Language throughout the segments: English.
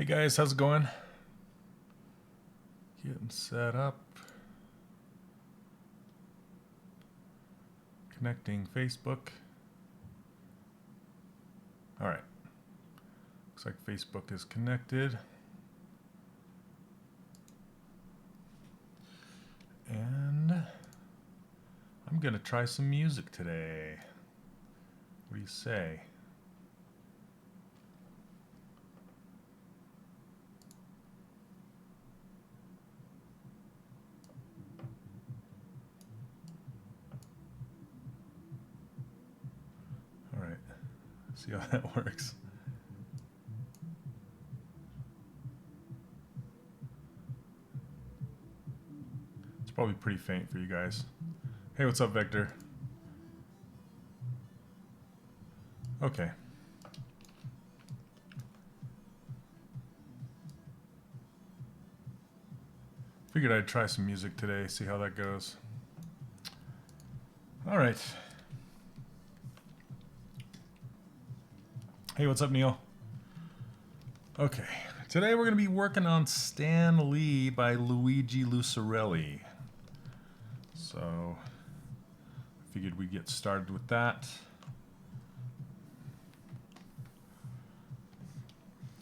Hey guys, how's it going? Getting set up. Connecting Facebook. Alright. Looks like Facebook is connected. And I'm going to try some music today. What do you say? Alright, see how that works. It's probably pretty faint for you guys. Hey, what's up, Vector? Okay. Figured I'd try some music today, see how that goes. Alright. Hey, what's up, Neil? Okay, today we're going to be working on Stan Lee by Luigi Lucarelli. So, I figured we'd get started with that.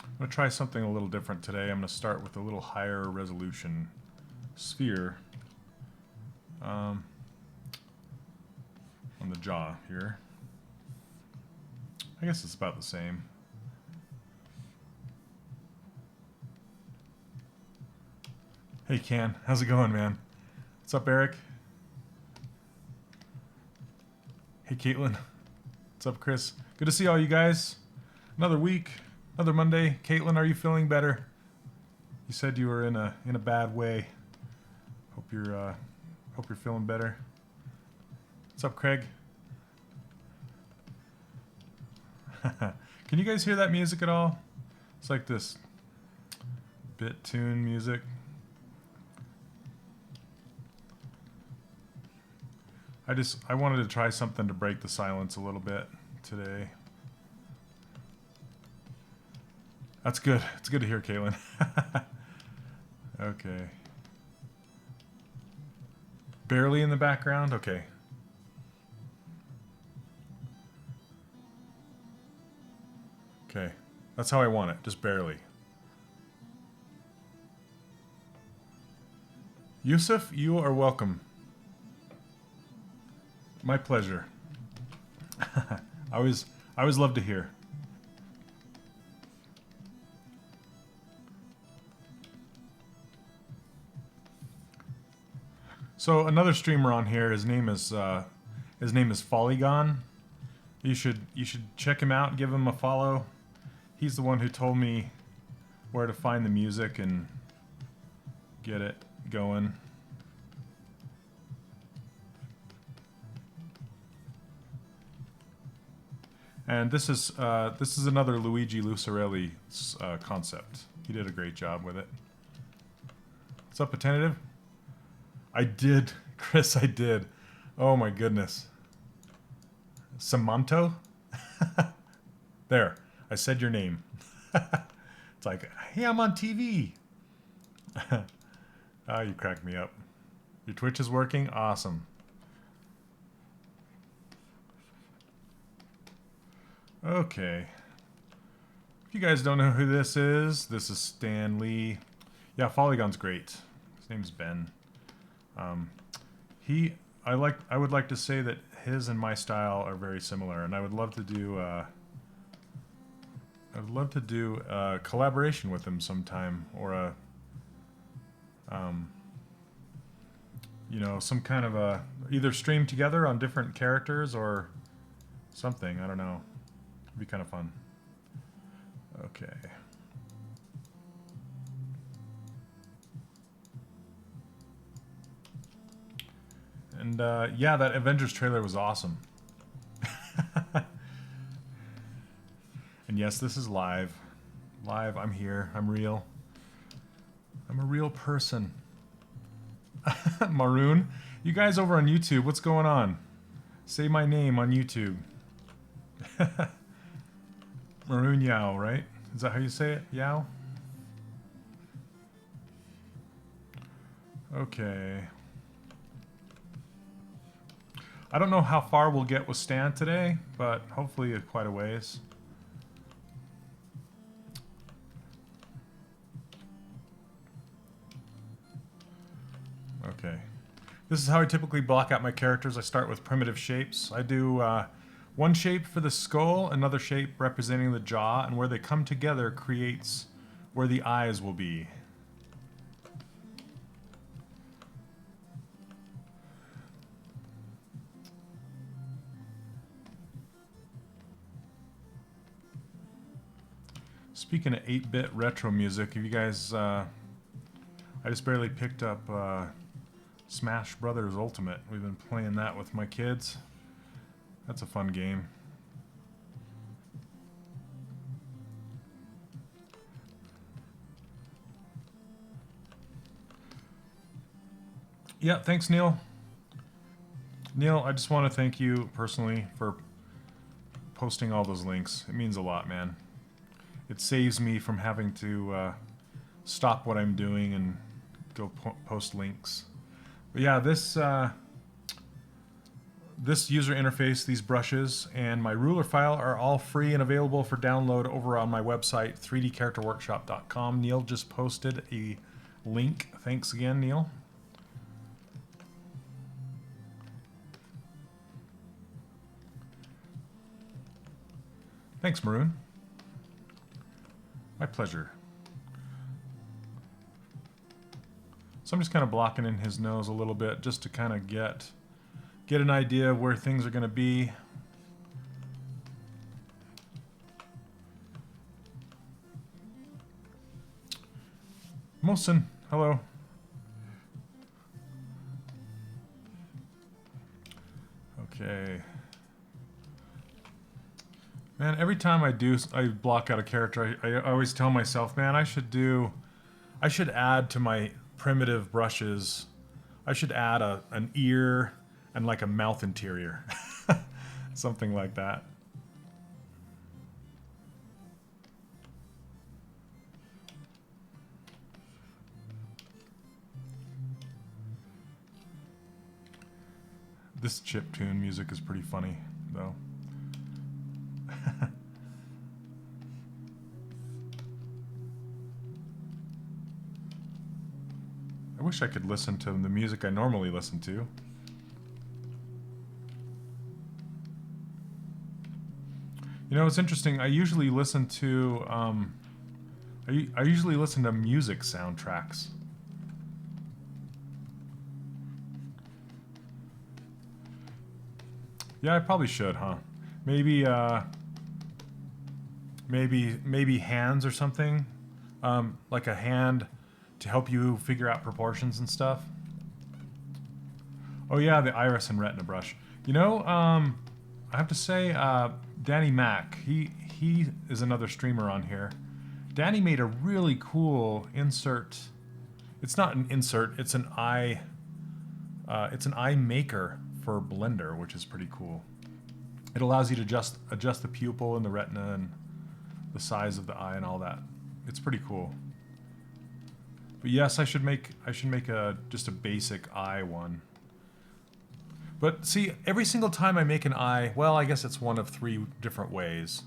I'm going to try something a little different today. I'm going to start with a little higher resolution sphere on the jaw here. I guess it's about the same. Hey Can, how's it going, man? What's up, Eric? Hey Caitlin. What's up, Chris? Good to see all you guys. Another week, another Monday. Caitlin, are you feeling better? You said you were in a bad way. Hope you're feeling better. What's up, Craig? Can you guys hear that music at all? It's like this bit tune music. I wanted to try something to break the silence a little bit today. That's good. It's good to hear, Caitlin. Okay. Barely in the background? Okay. Okay. That's how I want it. Just barely. Yusuf, you are welcome. My pleasure. I always love to hear. So another streamer on here, his name is Polygon. You should check him out, give him a follow. He's the one who told me where to find the music and get it going. And this is another Luigi Lucarelli concept. He did a great job with it. What's up, Attentive? I did, Chris. I did. Oh my goodness. Samanto? There. I said your name. It's like, hey, I'm on TV. Oh, you cracked me up. Your Twitch is working? Awesome. Okay. If you guys don't know who this is Stan Lee. Yeah, Polygon's great. His name's Ben. I would like to say that his and my style are very similar, and I would love to do a collaboration with him sometime, or a you know, some kind of a either stream together on different characters or something. I don't know. It'd be kind of fun. Okay. And yeah, that Avengers trailer was awesome. And yes, this is live. Live, I'm here. I'm real. I'm a real person. Maroon, you guys over on YouTube, what's going on? Say my name on YouTube. Maroon Yao, right? Is that how you say it? Yao? Okay. I don't know how far we'll get with Stan today, but hopefully quite a ways. Okay. This is how I typically block out my characters. I start with primitive shapes. I do one shape for the skull, another shape representing the jaw, and where they come together creates where the eyes will be. Speaking of 8-bit retro music, if you guys, I just barely picked up Smash Brothers Ultimate. We've been playing that with my kids. That's a fun game. Yeah, thanks, Neil. Neil, I just want to thank you personally for posting all those links. It means a lot, man. It saves me from having to stop what I'm doing and go post links. But yeah, this user interface, these brushes, and my ruler file are all free and available for download over on my website, 3dcharacterworkshop.com. Neil just posted a link. Thanks again, Neil. Thanks, Maroon. My pleasure. So I'm just kind of blocking in his nose a little bit just to kind of get an idea of where things are going to be. Mosin, hello. Okay. Man, every time I block out a character, I always tell myself, man, I should add to my primitive brushes, I should add an ear and like a mouth interior. Something like that. This chiptune music is pretty funny, though. I wish I could listen to the music I normally listen to. You know, it's interesting. I usually listen to I usually listen to music soundtracks. Yeah, I probably should, huh? Maybe maybe hands or something, like a hand to help you figure out proportions and stuff. Oh yeah, the iris and retina brush. You know, I have to say, Danny Mac, he is another streamer on here. Danny made a really cool insert. It's not an insert, it's an eye maker for Blender, which is pretty cool. It allows you to adjust the pupil and the retina and the size of the eye and all that. It's pretty cool. But yes, I should make just a basic eye one. But see, every single time I make an eye, well, I guess it's one of 3 different ways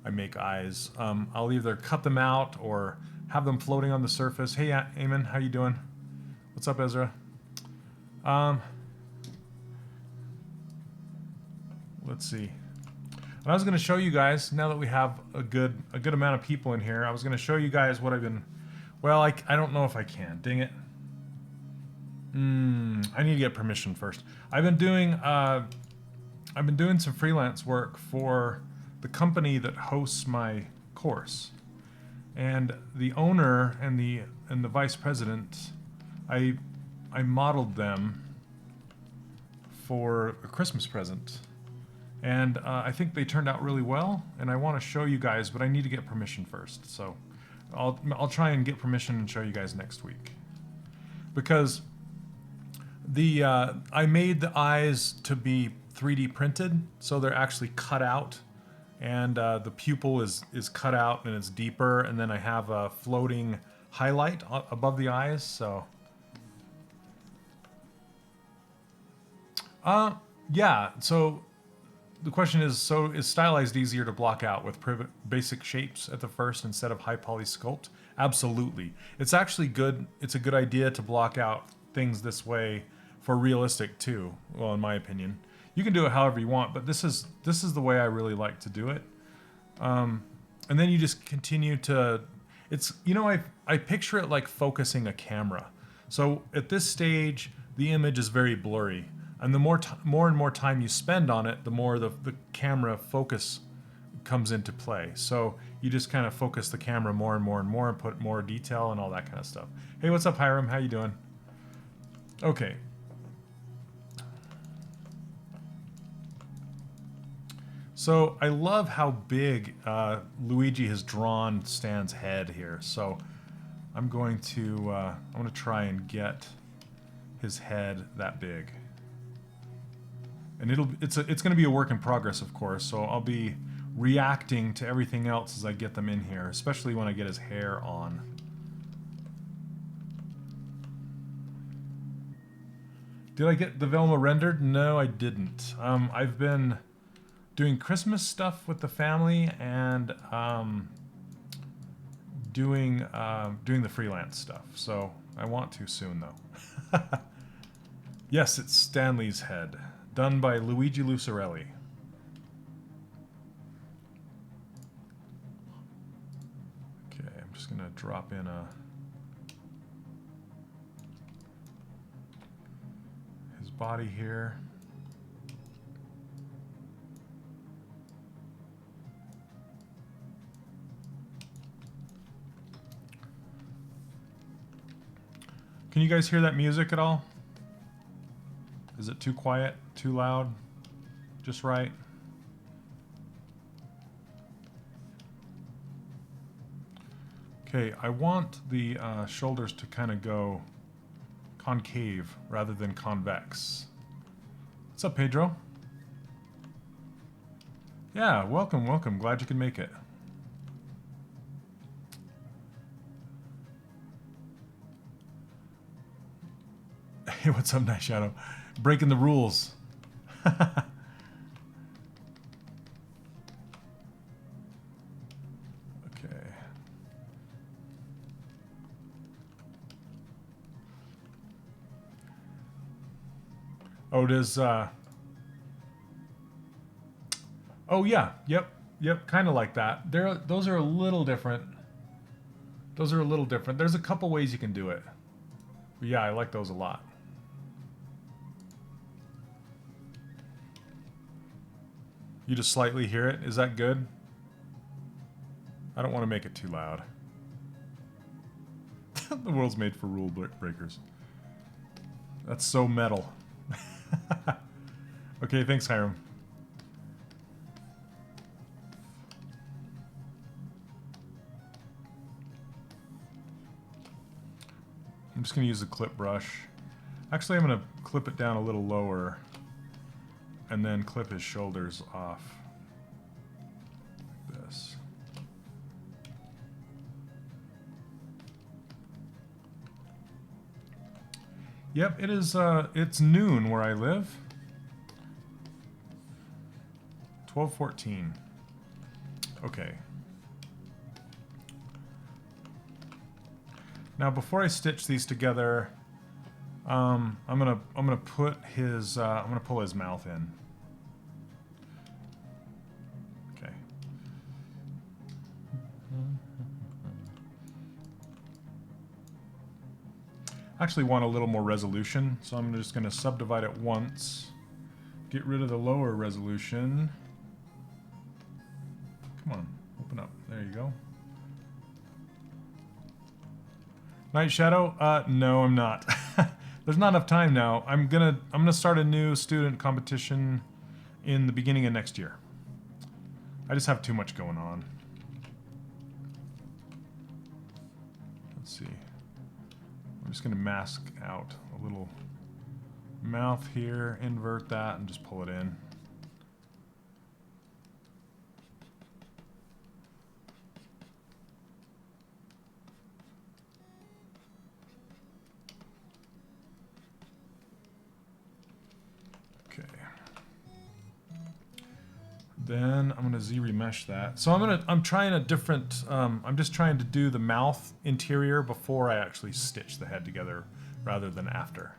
I make eyes. I'll either cut them out or have them floating on the surface. Hey, Eamon, how you doing? What's up, Ezra? Let's see. And I was going to show you guys, now that we have a good amount of people in here, I was going to show you guys what I've been... Well, I don't know if I can. Dang it. I need to get permission first. I've been doing some freelance work for the company that hosts my course, and the owner and the vice president, I modeled them for a Christmas present, and I think they turned out really well. And I want to show you guys, but I need to get permission first. So I'll try and get permission and show you guys next week, because I made the eyes to be 3D printed, so they're actually cut out, and the pupil is cut out and it's deeper, and then I have a floating highlight above the eyes. So Yeah. So the question is, so is stylized easier to block out with basic shapes at the first instead of high poly sculpt? Absolutely. It's actually good. It's a good idea to block out things this way for realistic too. Well, in my opinion, you can do it however you want, but this is the way I really like to do it. And then you just continue to, it's, you know, I picture it like focusing a camera. So at this stage, the image is very blurry. And the more and more time you spend on it, the more the camera focus comes into play. So you just kind of focus the camera more and more and more and put more detail and all that kind of stuff. Hey, what's up, Hiram? How you doing? Okay. So I love how big Luigi has drawn Stan's head here. So I'm going to try and get his head that big. And it's going to be a work in progress, of course. So I'll be reacting to everything else as I get them in here, especially when I get his hair on. Did I get the Velma rendered? No, I didn't. I've been doing Christmas stuff with the family and doing the freelance stuff. So I want to soon, though. Yes, it's Stanley's head, done by Luigi Lucarelli. Okay, I'm just gonna drop in his body here. Can you guys hear that music at all? Is it too quiet, too loud, just right? Okay, I want the shoulders to kind of go concave rather than convex. What's up, Pedro? Yeah, welcome, welcome. Glad you could make it. Hey, what's up, Night Shadow? Breaking the rules. Okay. Oh, does oh yeah, yep, kind of like that. Those are a little different. Those are a little different. There's a couple ways you can do it. But yeah, I like those a lot. You just slightly hear it. Is that good? I don't want to make it too loud. The world's made for rule breakers. That's so metal. Okay, thanks, Hiram. I'm just going to use the clip brush. Actually, I'm going to clip it down a little lower and then clip his shoulders off like this. Yep, it is, it's noon where I live. 12:14. Okay. Now, before I stitch these together, I'm gonna put his I'm gonna pull his mouth in. Okay. I actually want a little more resolution, so I'm just gonna subdivide it once. Get rid of the lower resolution. Come on, open up. There you go. Night Shadow? No, I'm not. There's not enough time now. I'm gonna start a new student competition in the beginning of next year. I just have too much going on. Let's see. I'm just gonna mask out a little mouth here, invert that, and just pull it in. Then I'm gonna Z remesh that. So I'm trying a different, I'm just trying to do the mouth interior before I actually stitch the head together rather than after.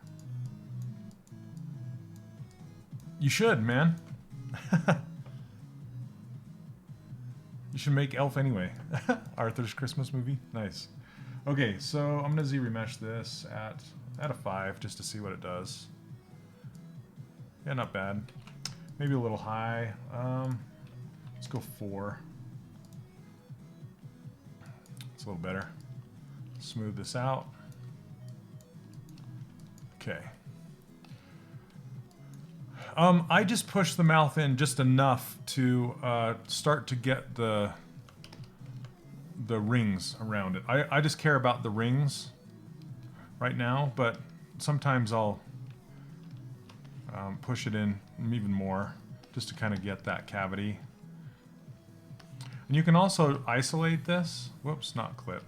You should, man. You should make Elf anyway. Arthur's Christmas movie. Nice. Okay, so I'm gonna Z remesh this at a 5 just to see what it does. Yeah, not bad. Maybe a little high. Let's go 4. It's a little better. Smooth this out. Okay. I just push the mouth in just enough to start to get the rings around it. I just care about the rings right now, but sometimes I'll push it in even more just to kind of get that cavity. And you can also isolate this. Whoops, not clip.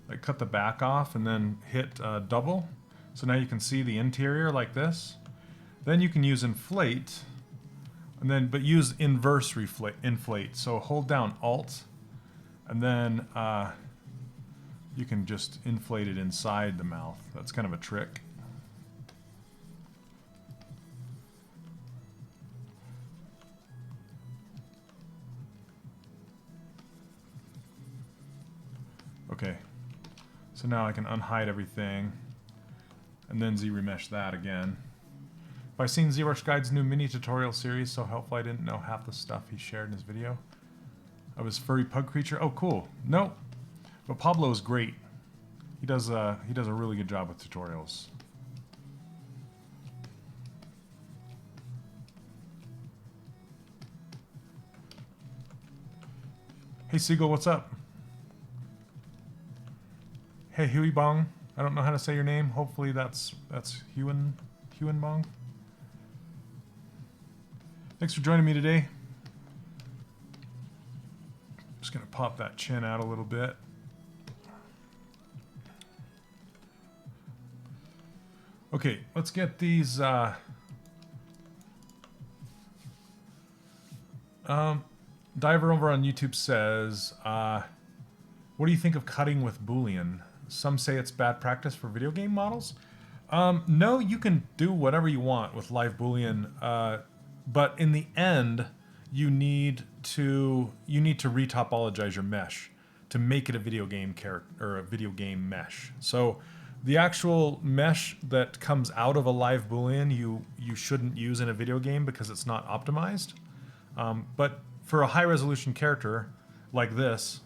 Like cut the back off and then hit double. So now you can see the interior like this. Then you can use inflate, and then but use inverse inflate. So hold down Alt, and then you can just inflate it inside the mouth. That's kind of a trick. Okay, so now I can unhide everything and then Z-remesh that again. Have I seen ZBrush Guide's new mini tutorial series? So helpful, I didn't know half the stuff he shared in his video of his furry pug creature. Oh, cool. No, but Pablo is great. He does a really good job with tutorials. Hey Siegel, what's up? Hey Huey Bong, I don't know how to say your name. Hopefully that's Huan Bong. Thanks for joining me today. Just gonna pop that chin out a little bit. Okay, let's get these. Diver over on YouTube says, what do you think of cutting with Boolean? Some say it's bad practice for video game models. No, you can do whatever you want with live Boolean, but in the end, you need to retopologize your mesh to make it a video game character or a video game mesh. So the actual mesh that comes out of a live Boolean, you shouldn't use in a video game because it's not optimized. But for a high resolution character like this,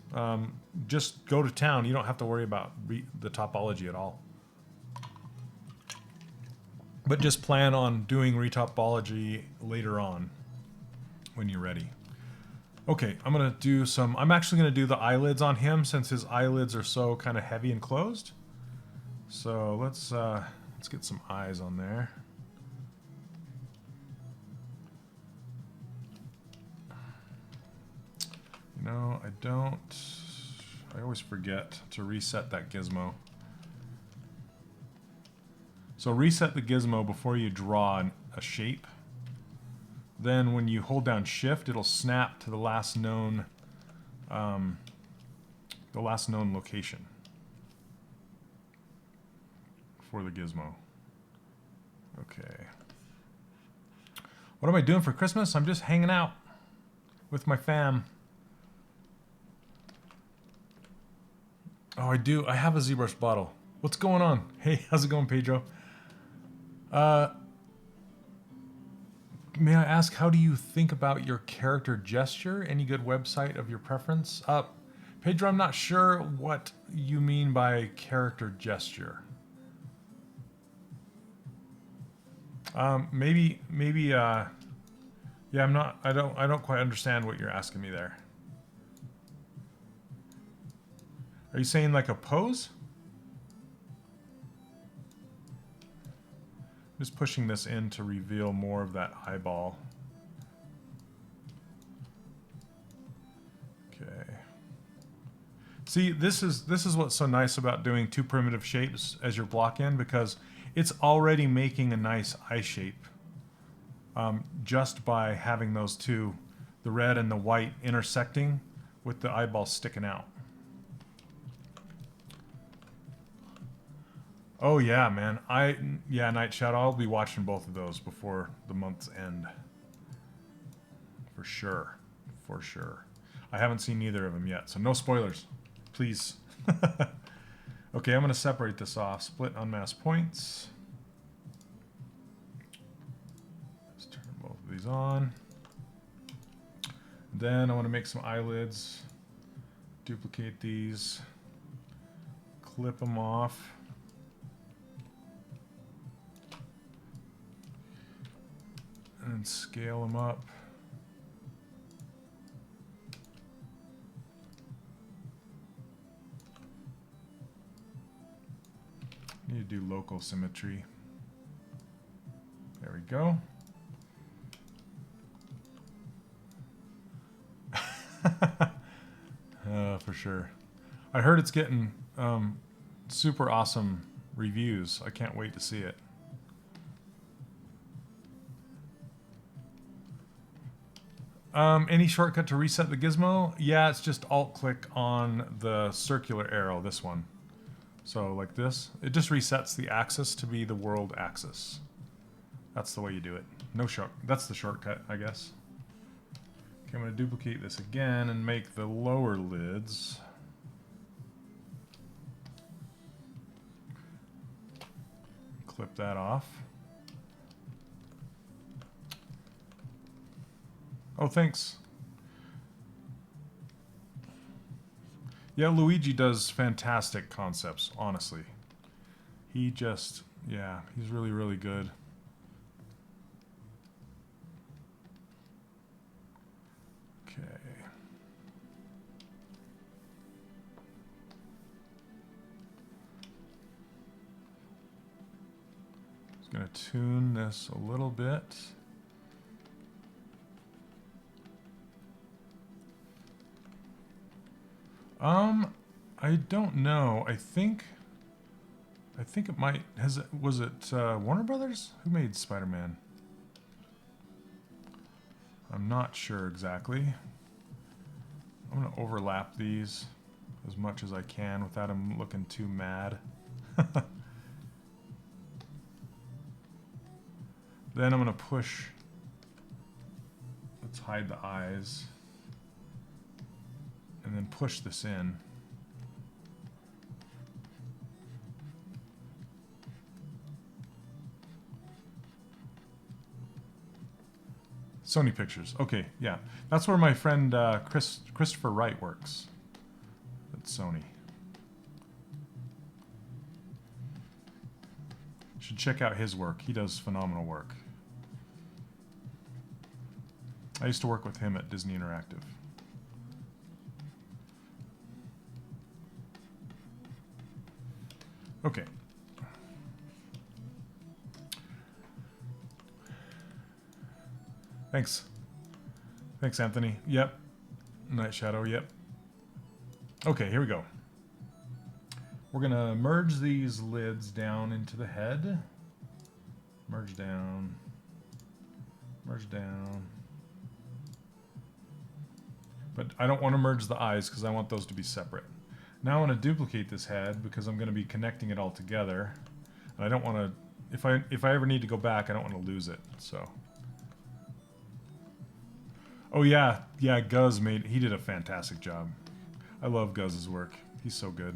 just go to town. You don't have to worry about the topology at all. But just plan on doing retopology later on when you're ready. Okay, I'm actually gonna do the eyelids on him since his eyelids are so kind of heavy and closed. So let's get some eyes on there. You know, I always forget to reset that gizmo. So reset the gizmo before you draw a shape. Then when you hold down Shift, it'll snap to the last known location for the gizmo. Okay. What am I doing for Christmas? I'm just hanging out with my fam. Oh, I do. I have a ZBrush bottle. What's going on? Hey, how's it going, Pedro? May I ask, how do you think about your character gesture? Any good website of your preference? Pedro, I'm not sure what you mean by character gesture. Maybe, yeah, I don't quite understand what you're asking me there. Are you saying like a pose? I'm just pushing this in to reveal more of that eyeball. Okay. See, this is what's so nice about doing two primitive shapes as your block in, because it's already making a nice eye shape. just by having those two, the red and the white, intersecting with the eyeball sticking out. Oh yeah, man. Night Shadow. I'll be watching both of those before the month's end. For sure. For sure. I haven't seen neither of them yet, so no spoilers. Please. Okay, I'm going to separate this off. Split unmask points. Let's turn both of these on. Then I want to make some eyelids. Duplicate these. Clip them off. And scale them up. Need to do local symmetry. There we go. For sure. I heard it's getting super awesome reviews. I can't wait to see it. Any shortcut to reset the gizmo? Yeah, it's just alt-click on the circular arrow, this one. So like this, it just resets the axis to be the world axis. That's the way you do it. No short. That's the shortcut, I guess. Okay, I'm going to duplicate this again and make the lower lids. Clip that off. Oh, thanks. Yeah, Luigi does fantastic concepts, honestly. He just, yeah, he's really, really good. Okay. Just gonna tune this a little bit. I don't know. I think it might was it Warner Brothers who made Spider-Man? I'm not sure exactly. I'm gonna overlap these as much as I can without them looking too mad. Then I'm gonna push. Let's hide the eyes. And then push this in. Sony Pictures. Okay, yeah. That's where my friend Christopher Wright works. At Sony. You should check out his work. He does phenomenal work. I used to work with him at Disney Interactive. Okay. Thanks. Thanks, Anthony. Yep. Night Shadow, yep. Okay, here we go. We're going to merge these lids down into the head. Merge down. Merge down. But I don't want to merge the eyes because I want those to be separate. Now I want to duplicate this head because I'm going to be connecting it all together. And I don't want to, if I ever need to go back, I don't want to lose it, so. Oh yeah, Guz he did a fantastic job. I love Guz's work. He's so good.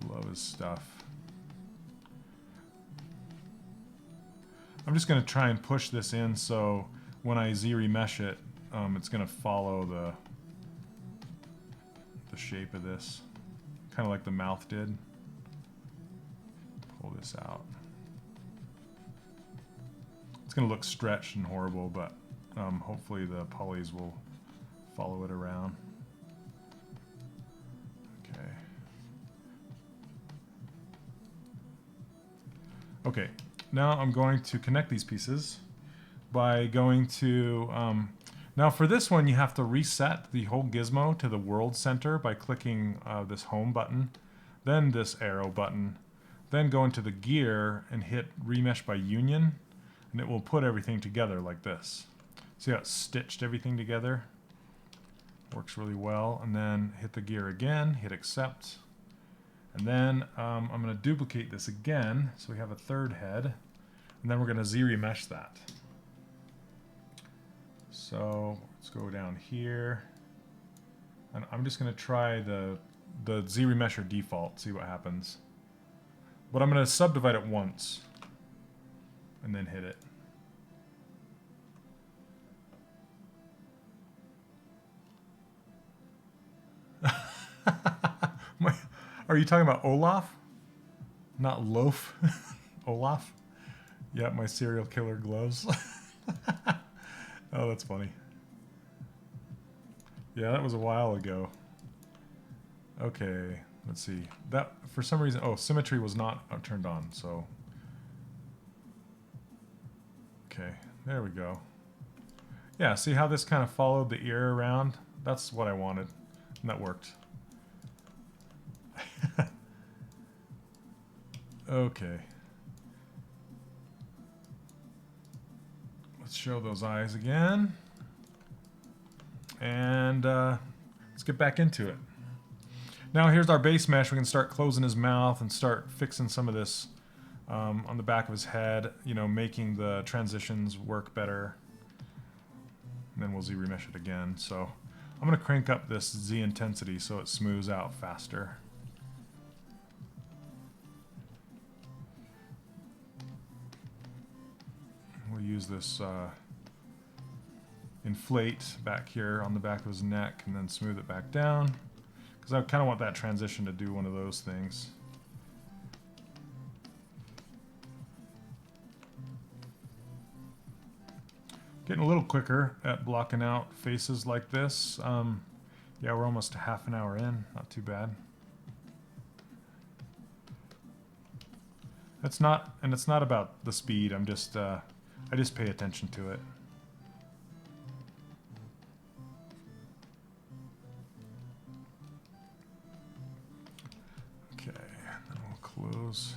Love his stuff. I'm just going to try and push this in so when I Z-remesh it, it's going to follow the shape of this. Kind of like the mouth did. Pull this out. It's going to look stretched and horrible, but hopefully the polys will follow it around. Okay. Okay, now I'm going to connect these pieces by going to, now for this one you have to reset the whole gizmo to the world center by clicking this home button, then this arrow button, then go into the gear and hit remesh by union, and it will put everything together like this. See how it stitched everything together? Works really well. And then hit the gear again, hit accept. And then I'm going to duplicate this again, so we have a third head. And then we're going to Z-remesh that. So let's go down here. And I'm just going to try the Z-remesher default, see what happens. But I'm going to subdivide it once. And then hit it. Are you talking about Olaf? Not loaf? Olaf? Yeah, my serial killer gloves. Oh, that's funny. Yeah, that was a while ago. Okay, let's see. That, for some reason, oh, symmetry was not turned on, so. Okay, there we go. Yeah, see how this kind of followed the ear around? That's what I wanted, and that worked. Okay. Let's show those eyes again. And let's get back into it. Now here's our base mesh. We can start closing his mouth and start fixing some of this on the back of his head, you know, making the transitions work better. And then we'll Z-remesh it again. So I'm going to crank up this Z intensity so it smooths out faster. We'll use this inflate back here on the back of his neck and then smooth it back down. Because I kind of want that transition to do one of those things. Getting a little quicker at blocking out faces like this. Yeah, we're almost a half an hour in. Not too bad. It's not about the speed. I'm just I just pay attention to it. Okay, then we'll close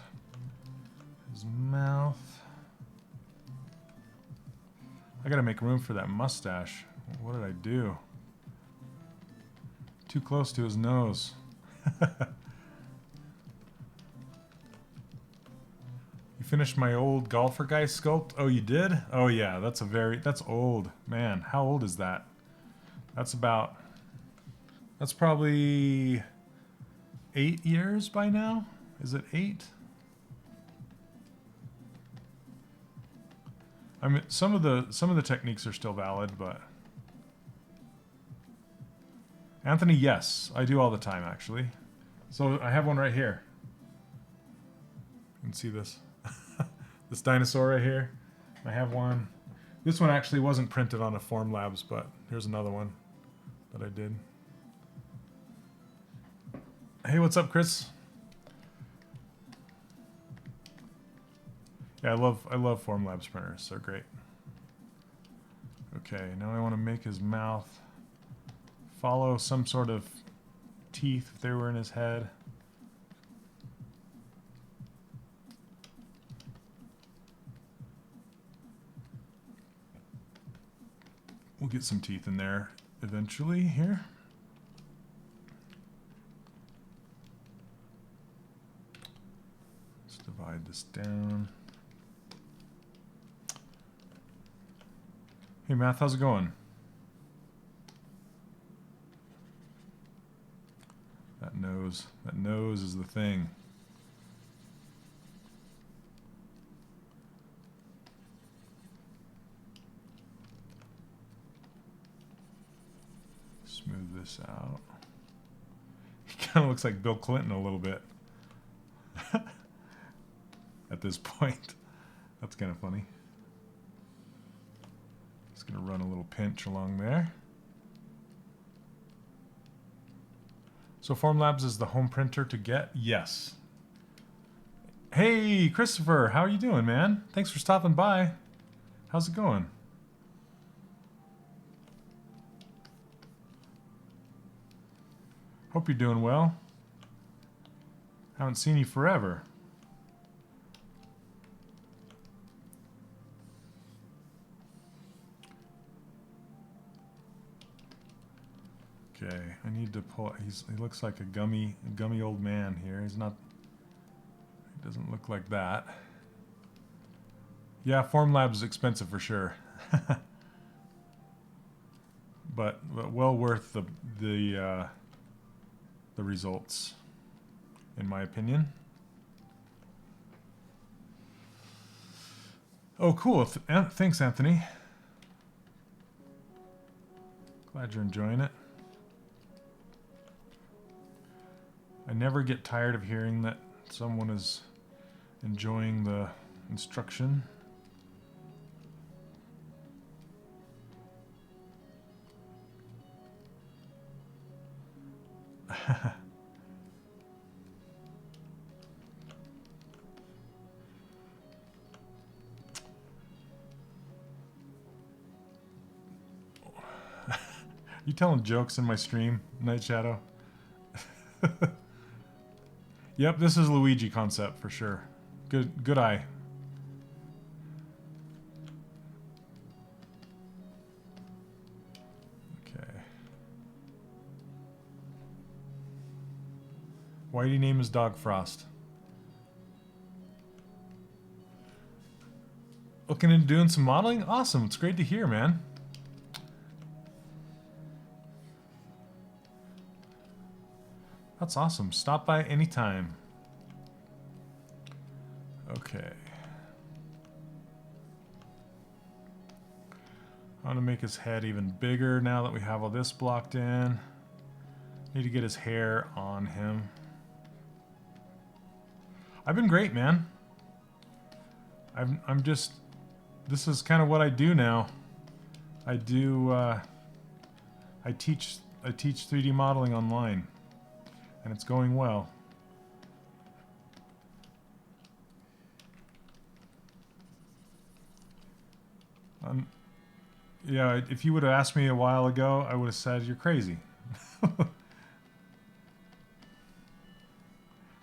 his mouth. I gotta make room for that mustache. What did I do? Too close to his nose. You finished my old golfer guy sculpt? Oh, you did? Oh yeah, that's old. Man, how old is that? That's probably 8 years by now? Is it 8? I mean, some of the techniques are still valid, but Anthony, yes, I do all the time actually. So I have one right here. You can see this. This dinosaur right here. I have one. This one actually wasn't printed on a Formlabs, but here's another one that I did. Hey, what's up, Chris? Yeah, I love Formlabs printers. They're great. Okay, now I want to make his mouth follow some sort of teeth if they were in his head. We'll get some teeth in there eventually here. Let's divide this down. Hey, Math, how's it going? That nose is the thing. Smooth this out. He kind of looks like Bill Clinton a little bit. At this point. That's kind of funny. Just going to run a little pinch along there. So Formlabs is the home printer to get? Yes. Hey, Christopher, how are you doing, man? Thanks for stopping by. How's it going? Hope you're doing well. Haven't seen you forever. Okay, I need to pull. He looks like a gummy old man here. He's not. He doesn't look like that. Yeah, Formlabs is expensive for sure, but well worth the results, in my opinion. Oh, cool. Thanks, Anthony. Glad you're enjoying it. I never get tired of hearing that someone is enjoying the instruction. You telling jokes in my stream, Night Shadow? Yep, this is Luigi concept for sure. Good eye. Okay. Why do you name his dog Frost? Looking into doing some modeling? Awesome, it's great to hear, man. That's awesome. Stop by anytime. Okay. I want to make his head even bigger now that we have all this blocked in. Need to get his hair on him. I've been great, man. I'm just... This is kind of what I do now. I do... I teach 3D modeling online. And it's going well. Yeah, if you would have asked me a while ago, I would have said, you're crazy.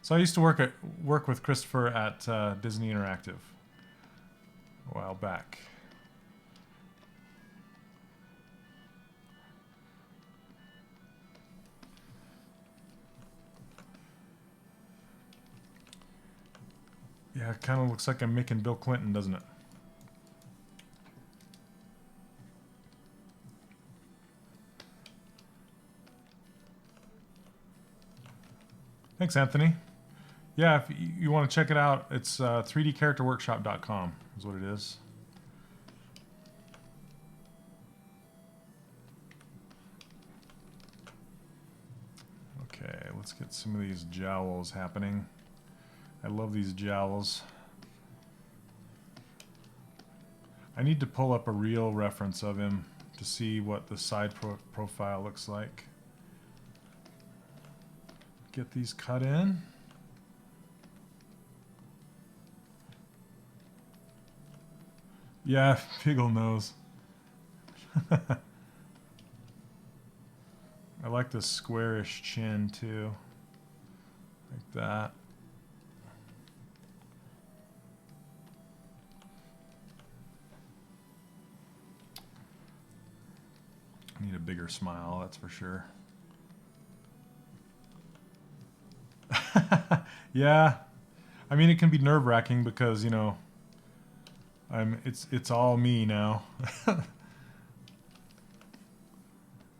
So I used to work with Christopher at Disney Interactive a while back. Yeah, it kind of looks like I'm making Bill Clinton, doesn't it? Thanks, Anthony. Yeah, if you want to check it out, it's 3dcharacterworkshop.com is what it is. Okay, let's get some of these jowls happening. I love these jowls. I need to pull up a real reference of him to see what the side profile looks like. Get these cut in. Yeah, Piggle knows. I like this squarish chin too. Like that. I need a bigger smile, that's for sure. Yeah. I mean, it can be nerve-wracking because, you know, it's all me now.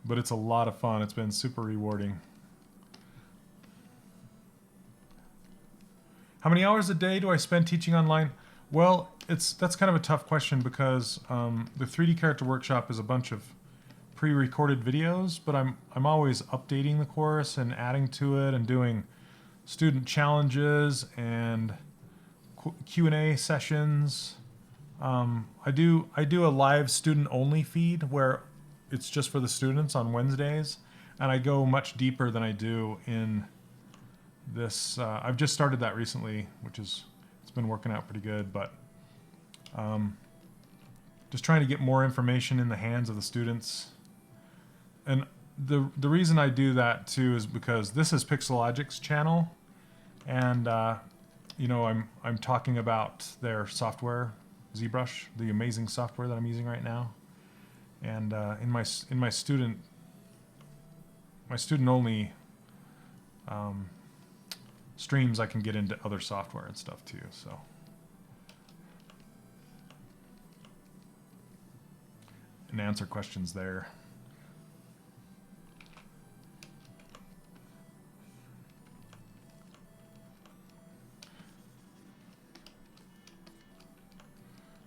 But it's a lot of fun. It's been super rewarding. How many hours a day do I spend teaching online? Well, that's kind of a tough question because the 3D Character Workshop is a bunch of pre-recorded videos, but I'm always updating the course and adding to it and doing student challenges and Q&A sessions. I do a live student-only feed where it's just for the students on Wednesdays, and I go much deeper than I do in this. I've just started that recently, it's been working out pretty good, but just trying to get more information in the hands of the students. And the reason I do that too is because this is Pixelogic's channel, and you know, I'm talking about their software, ZBrush, the amazing software that I'm using right now. And in my student my student only streams, I can get into other software and stuff too. So. And answer questions there.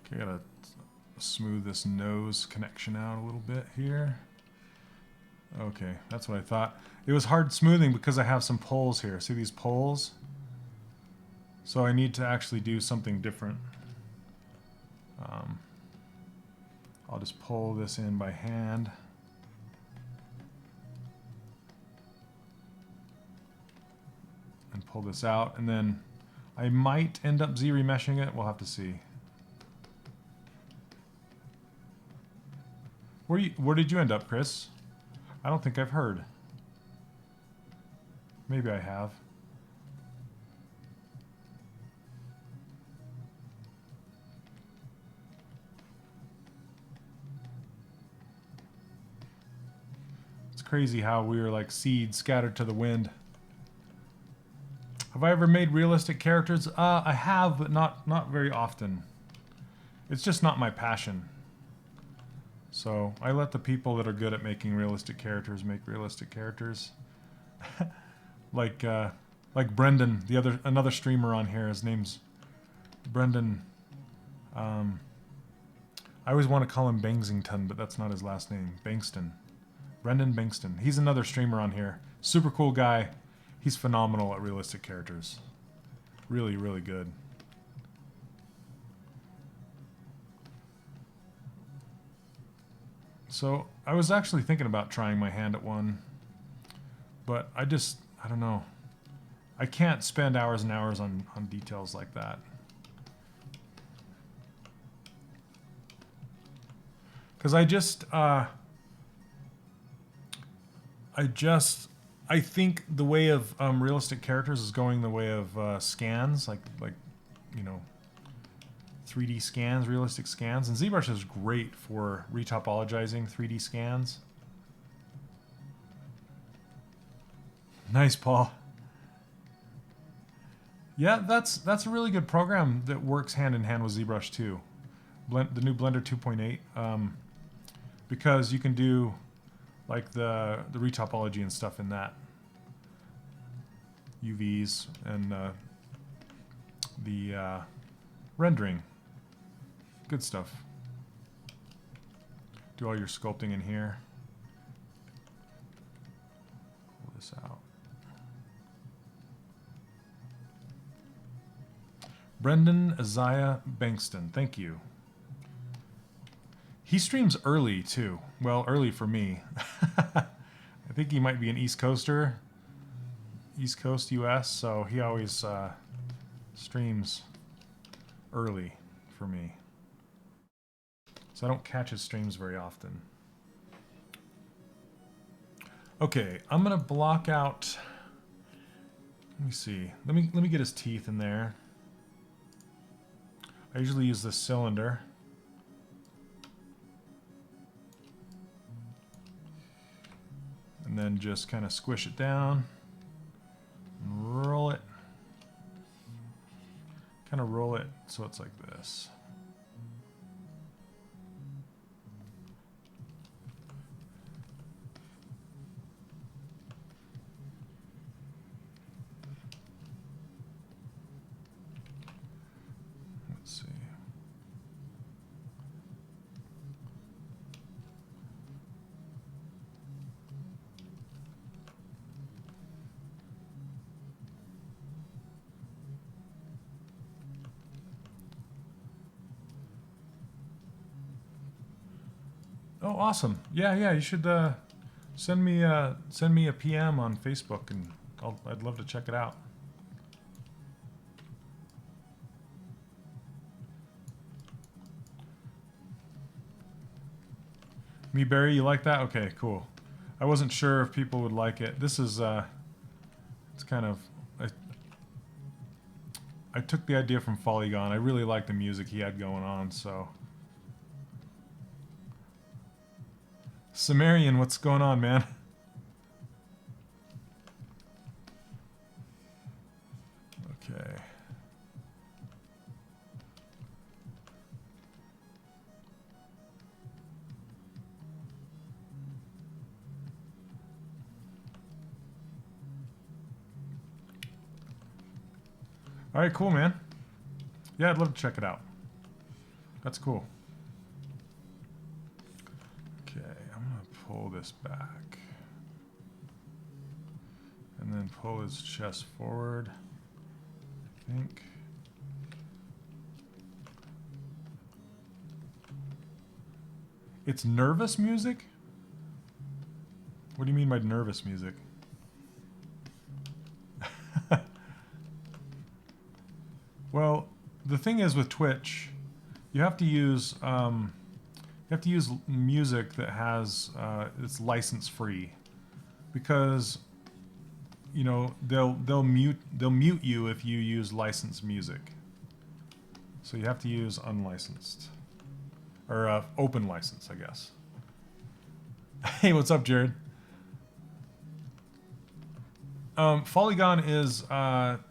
Okay, gotta smooth this nose connection out a little bit here. Okay, that's what I thought. It was hard smoothing because I have some poles here. See these poles? So I need to actually do something different. I'll just pull this in by hand. And pull this out, and then I might end up Z-remeshing it. We'll have to see. Where did you end up, Chris? I don't think I've heard. Maybe I have. It's crazy how we are like seeds scattered to the wind. Have I ever made realistic characters? I have, but not very often. It's just not my passion. So I let the people that are good at making realistic characters make realistic characters. like Brendan, another streamer on here. His name's Brendan. I always want to call him Bangsington, but that's not his last name. Bankston. Brendan Bankston. He's another streamer on here. Super cool guy. He's phenomenal at realistic characters. Really, really good. So I was actually thinking about trying my hand at one, but I don't know. I can't spend hours and hours on details like that. Because I think the way of realistic characters is going the way of scans, like you know, 3D scans, realistic scans, and ZBrush is great for retopologizing 3D scans. Nice, Paul. Yeah, that's a really good program that works hand in hand with ZBrush too. The new Blender 2.8, because you can do like the retopology and stuff in that. UVs and the rendering. Good stuff. Do all your sculpting in here. Pull this out. Brendan Isaiah Bankston, thank you. He streams early too. Well, early for me. I think he might be an East Coaster. East Coast US, so he always streams early for me. So I don't catch his streams very often. Okay, I'm gonna block out. Let me see. Let me get his teeth in there. I usually use this cylinder. And then just kind of squish it down. And roll it. Kind of roll it so it's like this. Let's see. Oh, awesome! Yeah. You should send me a PM on Facebook, and I'd love to check it out. Me, Barry, you like that? Okay, cool. I wasn't sure if people would like it. This is it's kind of I took the idea from Polygon. I really like the music he had going on, so. Sumerian, what's going on, man? Okay. All right, cool, man. Yeah, I'd love to check it out. That's cool. Okay, I'm gonna pull this back. And then pull his chest forward, I think. It's nervous music? What do you mean by nervous music? Well, the thing is with Twitch, you have to use music that has it's license free, because you know they'll mute you if you use licensed music. So you have to use unlicensed or open license, I guess. Hey, what's up, Jared? Polygon is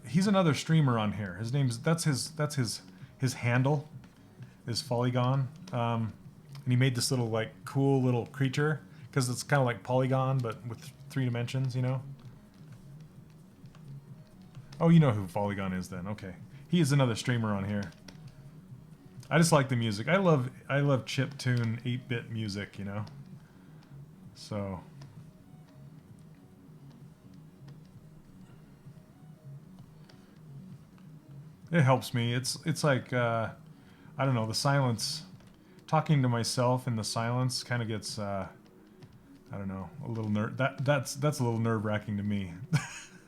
he's another streamer on here. His name's that's his handle is Polygon, and he made this little like cool little creature because it's kind of like Polygon but with 3 dimensions, you know. Oh, you know who Polygon is then? Okay, he is another streamer on here. I just like the music. I love chiptune 8-bit music, you know. So. It helps me. It's like I don't know, the silence. Talking to myself in the silence kind of gets I don't know, a little that's a little nerve-wracking to me,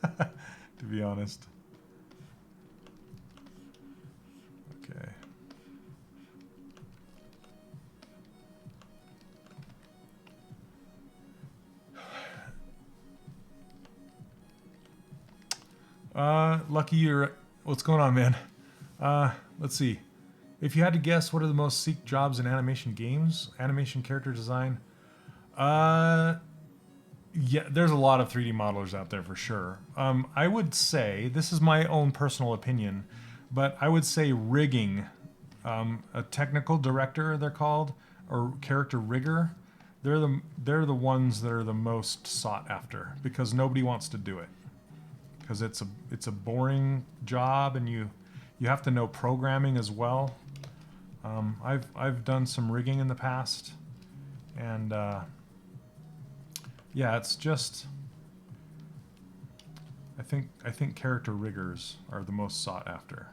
to be honest. Okay. Lucky you're. What's going on, man? Let's see. If you had to guess, what are the most seeked jobs in animation games? Animation character design? Yeah, there's a lot of 3D modelers out there for sure. I would say, this is my own personal opinion, but I would say rigging, a technical director they're called, or character rigger, they're the ones that are the most sought after because nobody wants to do it. Because it's a boring job, and you have to know programming as well. I've done some rigging in the past, and yeah, it's just I think character riggers are the most sought after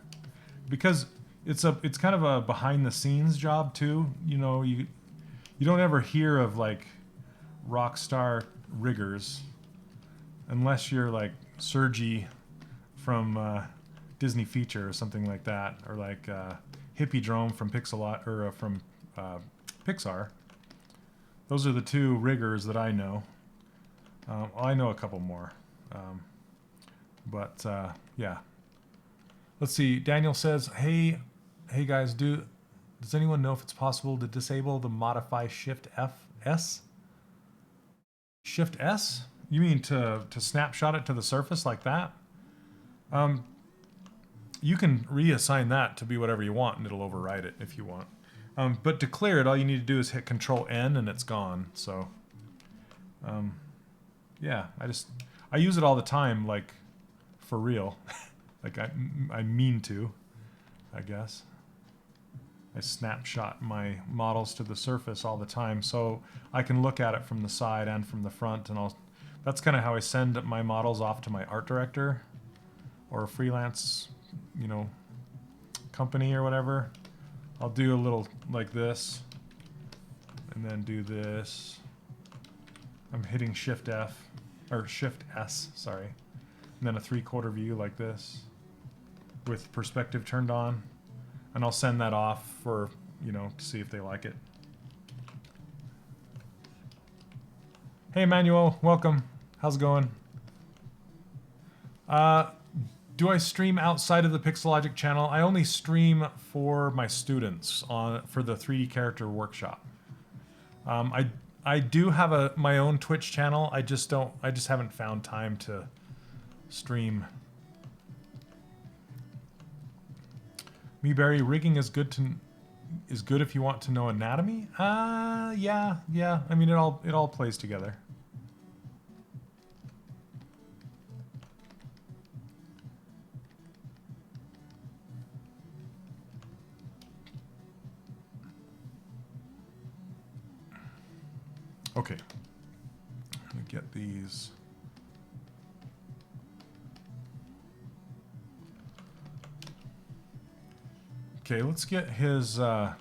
because it's kind of a behind the scenes job too. You know, you don't ever hear of like rock star riggers unless you're like Sergi from Disney Feature or something like that, or like Hippie Drome from Pixelot or from Pixar. Those are the 2 riggers that I know. I know a couple more, but yeah. Let's see. Daniel says, "Hey guys, does anyone know if it's possible to disable the modify Shift S? Shift S? You mean to snapshot it to the surface like that? You can reassign that to be whatever you want, and it'll override it if you want. But to clear it, all you need to do is hit Control N, and it's gone. So, yeah, I use it all the time, like for real. Like I mean to, I guess. I snapshot my models to the surface all the time, so I can look at it from the side and from the front, and that's kind of how I send my models off to my art director or a freelance, you know, company or whatever. I'll do a little like this and then do this. I'm hitting Shift F or Shift S, sorry. And then a 3/4 view like this with perspective turned on. And I'll send that off for, you know, to see if they like it. Hey, Emmanuel, welcome. How's it going? Do I stream outside of the Pixelogic channel? I only stream for my students for the 3D character workshop. I do have my own Twitch channel. I just haven't found time to stream Me Barry, rigging is good if you want to know anatomy. Yeah. I mean, it all plays together. Okay. I'm gonna get these. Okay, let's get his, I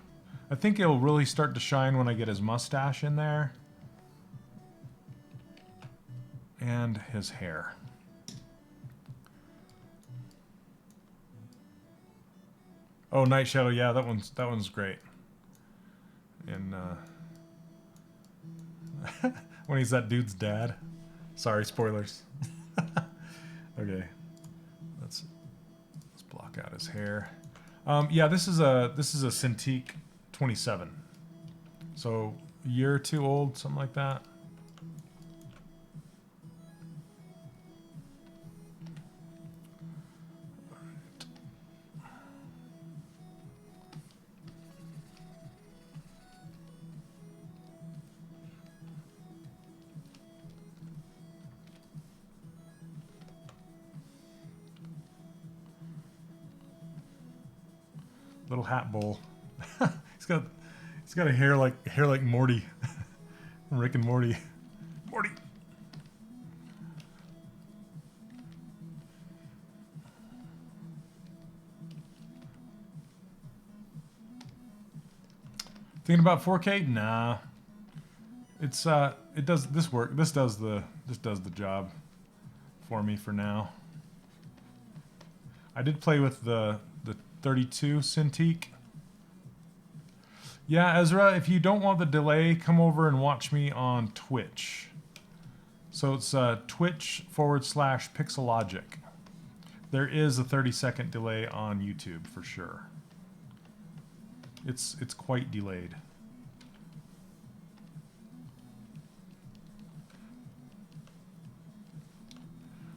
think it'll really start to shine when I get his mustache in there. And his hair. Oh, Night Shadow, yeah, that one's great. And, when he's that dude's dad. Sorry, spoilers. Okay. Let's block out his hair. Yeah, this is a Cintiq 27. So a year or two old, something like that. Little hat bowl. he's got a hair like Morty. Rick and Morty. Morty. Thinking about 4K? Nah. It's it does this work. This does the job for me for now. I did play with the 32 Cintiq. Yeah, Ezra, if you don't want the delay, come over and watch me on Twitch. So it's Twitch/Pixelogic. There is a 30-second delay on YouTube for sure. It's quite delayed.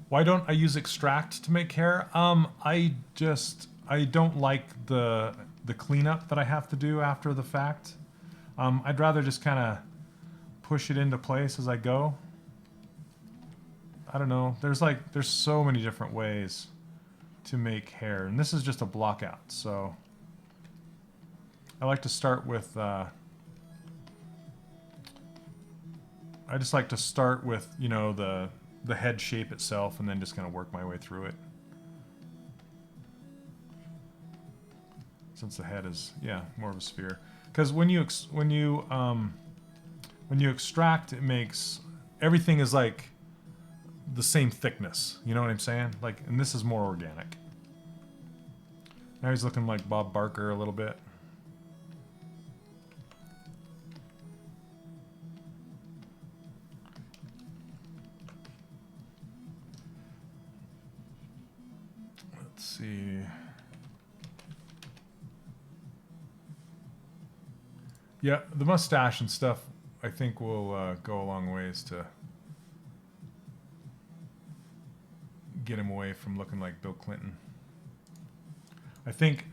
Why don't I use extract to make hair? I don't like the cleanup that I have to do after the fact. I'd rather just kind of push it into place as I go. I don't know. There's so many different ways to make hair, and this is just a block out. So I like to start with. I just like to start with, you know, the head shape itself, and then just kind of work my way through it. Since the head is, yeah, more of a sphere. Because when you extract, it makes everything is like the same thickness. You know what I'm saying? Like, and this is more organic. Now he's looking like Bob Barker a little bit. Let's see. Yeah, the mustache and stuff, I think will go a long ways to get him away from looking like Bill Clinton. I think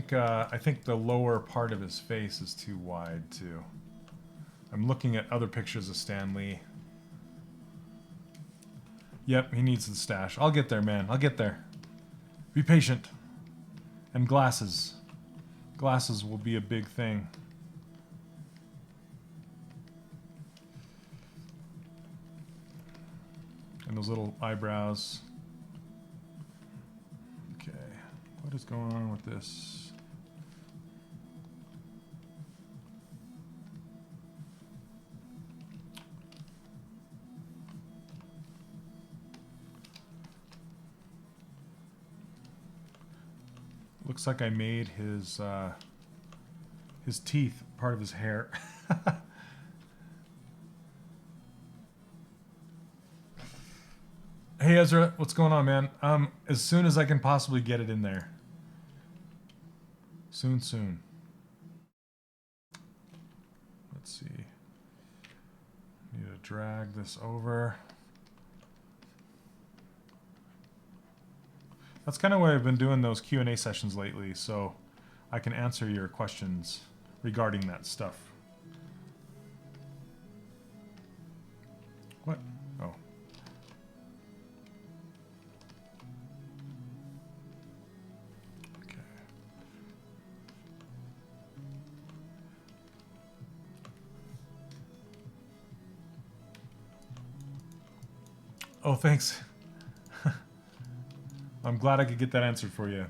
the lower part of his face is too wide too. I'm looking at other pictures of Stan Lee. Yep, he needs the stash. I'll get there, man. I'll get there. Be patient. And glasses. Glasses will be a big thing. And those little eyebrows. Okay, what is going on with this? Looks like I made his teeth part of his hair. Hey Ezra, what's going on, man? As soon as I can possibly get it in there. Soon. Let's see. Need to drag this over. That's kind of why I've been doing those Q&A sessions lately. So I can answer your questions regarding that stuff. What? Oh. Okay. Oh, thanks. I'm glad I could get that answered for you.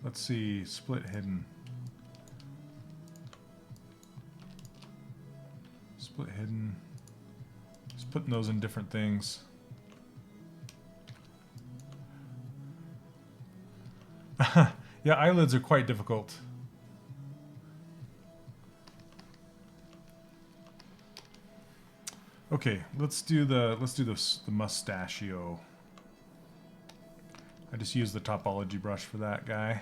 Let's see, split hidden. Split hidden. Just putting those in different things. Yeah, eyelids are quite difficult. Okay, let's do the Moustachio. I just used the topology brush for that guy.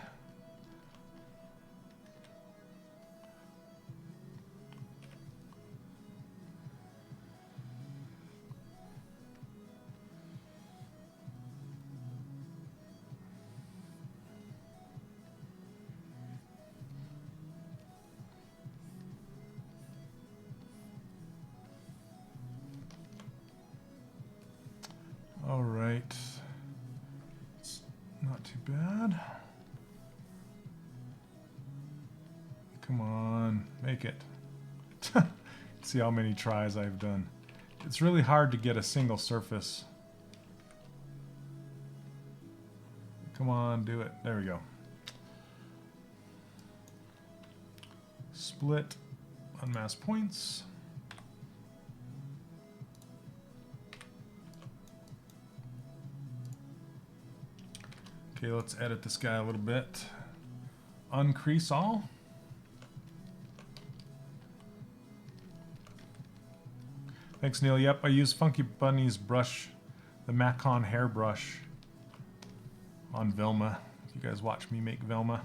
All right. It's not too bad. Come on, make it. See how many tries I've done. It's really hard to get a single surface. Come on, do it. There we go. Split, unmask points. Okay, let's edit this guy a little bit. Uncrease all. Thanks, Neil. Yep, I use Funky Bunny's brush, the Macon hairbrush, on Velma. If you guys watch me make Velma.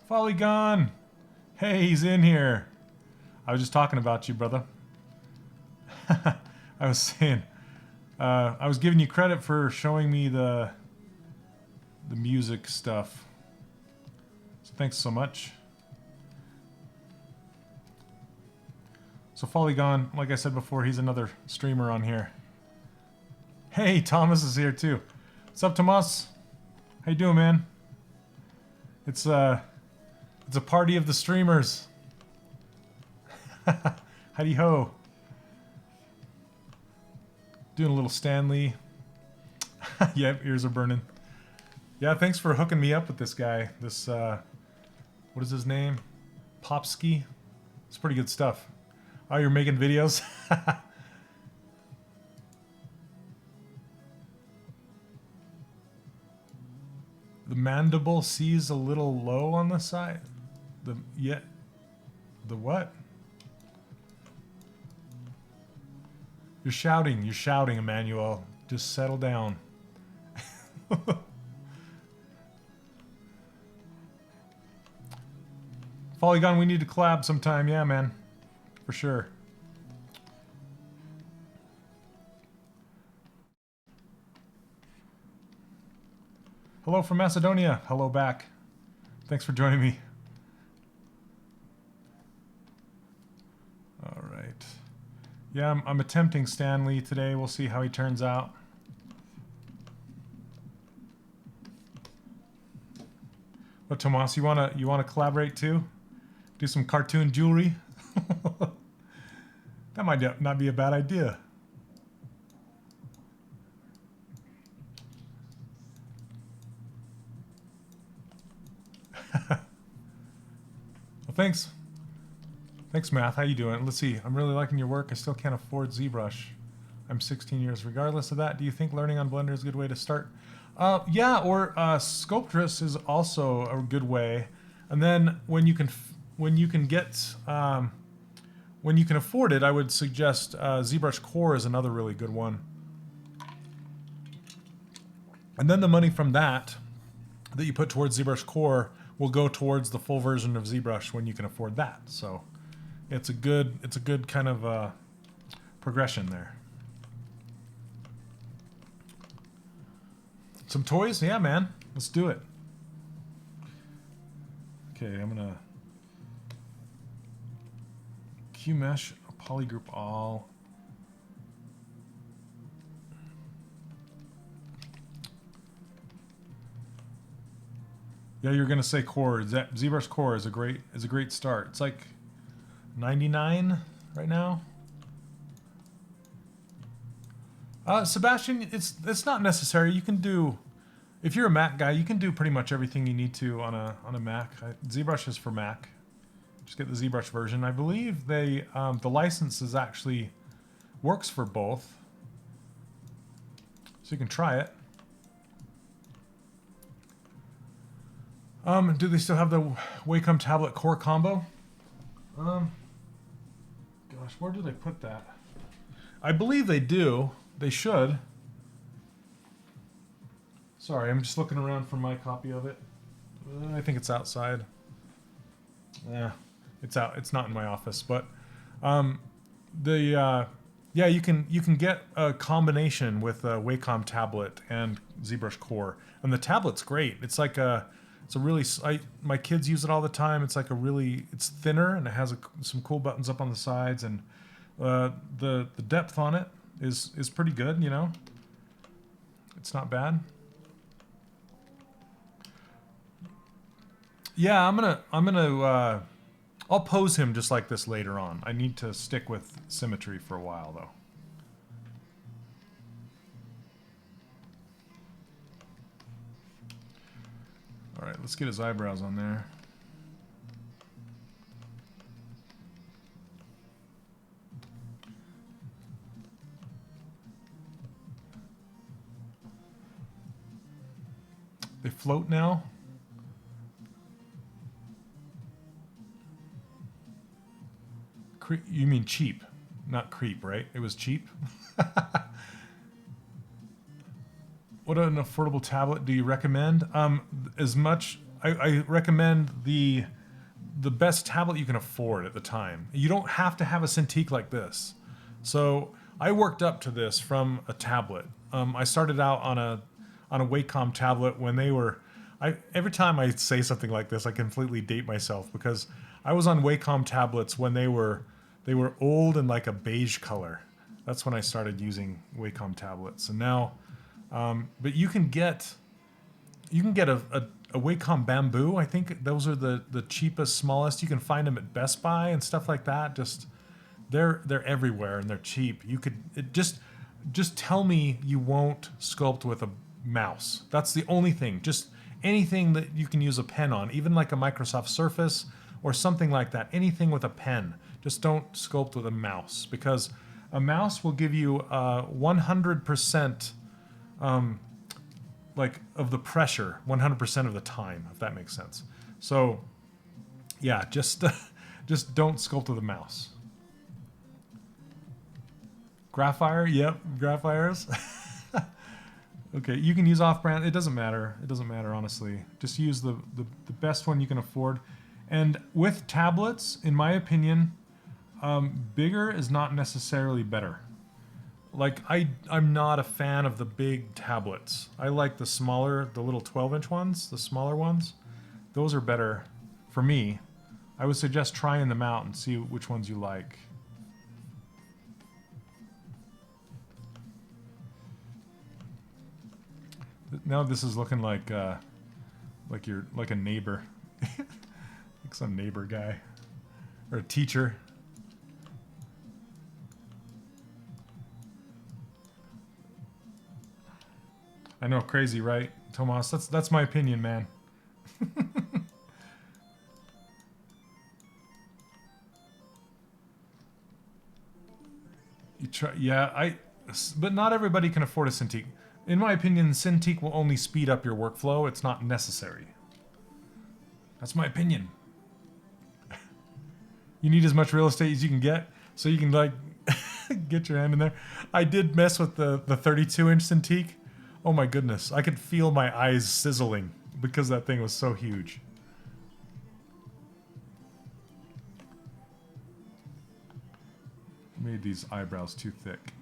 Polygon! Hey, he's in here. I was just talking about you, brother. I was saying, I was giving you credit for showing me the music stuff. So thanks so much. So Polygon, like I said before, he's another streamer on here. Hey, Thomas is here too. What's up, Tomas? How you doing, man? It's a party of the streamers. Howdy ho. Doing a little Stanley. Yep, ears are burning. Yeah, thanks for hooking me up with this guy. This, what is his name? Popsky. It's pretty good stuff. Oh, you're making videos? The mandible sees a little low on the side. The what? You're shouting, Emmanuel. Just settle down. Polygon, we need to collab sometime. Yeah, man. For sure. Hello from Macedonia. Hello back. Thanks for joining me. All right. Yeah, I'm attempting Stanley today. We'll see how he turns out. What, Tomas, you wanna collaborate too? Do some cartoon jewelry? That might not be a bad idea. Well, thanks. Thanks, Math. How you doing? Let's see. I'm really liking your work. I still can't afford ZBrush. I'm 16 years. Regardless of that, do you think learning on Blender is a good way to start? Yeah, or Sculptress is also a good way. And then when you can afford it, I would suggest ZBrush Core is another really good one. And then the money from that you put towards ZBrush Core will go towards the full version of ZBrush when you can afford that. So it's a good kind of progression there. Some toys? Yeah, man. Let's do it. Okay, I'm gonna QMesh, polygroup all. Yeah, you're gonna say core. ZBrush core is a great start. It's like 99 right now. Sebastian, it's not necessary. You can do, if you're a Mac guy, you can do pretty much everything you need to on a Mac. ZBrush is for Mac. Just get the ZBrush version. I believe they the license is actually works for both, so you can try it. Do they still have the Wacom tablet core combo? Gosh, where did they put that? I believe they do. They should. Sorry, I'm just looking around for my copy of it. I think it's outside. Yeah, it's out. It's not in my office, but yeah, you can get a combination with a Wacom tablet and ZBrush Core, and the tablet's great. It's like it's a really. My kids use it all the time. It's like it's thinner and it has some cool buttons up on the sides, and the depth on it is pretty good. You know, it's not bad. Yeah, I'll pose him just like this later on. I need to stick with symmetry for a while, though. All right, let's get his eyebrows on there. They float now. You mean cheap, not creep, right? It was cheap. What an affordable tablet do you recommend? As much, I recommend the best tablet you can afford at the time. You don't have to have a Cintiq like this. So I worked up to this from a tablet. I started out on a Wacom tablet when they were. Every time I say something like this, I completely date myself because I was on Wacom tablets when they were old and like a beige color. That's when I started using Wacom tablets. And now, but you can get a Wacom Bamboo. I think those are the cheapest, smallest. You can find them at Best Buy and stuff like that. Just they're everywhere and they're cheap. Just tell me you won't sculpt with a mouse. That's the only thing. Just anything that you can use a pen on, even like a Microsoft Surface or something like that. Anything with a pen. Just don't sculpt with a mouse, because a mouse will give you 100% like of the pressure 100% of the time, if that makes sense. So yeah, just don't sculpt with a mouse. Graphire, yep, Graphire's. Okay, you can use off-brand. It doesn't matter. It doesn't matter, honestly. Just use the best one you can afford. And with tablets, in my opinion, bigger is not necessarily better. Like, I'm not a fan of the big tablets. I like the smaller, the little 12-inch ones, the smaller ones. Those are better for me. I would suggest trying them out and see which ones you like. Now this is looking like you're like a neighbor. Like some neighbor guy. Or a teacher. I know, crazy, right, Tomas? That's my opinion, man. You try, yeah. But not everybody can afford a Cintiq. In my opinion, Cintiq will only speed up your workflow. It's not necessary. That's my opinion. You need as much real estate as you can get, so you can like get your hand in there. I did mess with the 32-inch Cintiq. Oh my goodness, I could feel my eyes sizzling because that thing was so huge. Made these eyebrows too thick.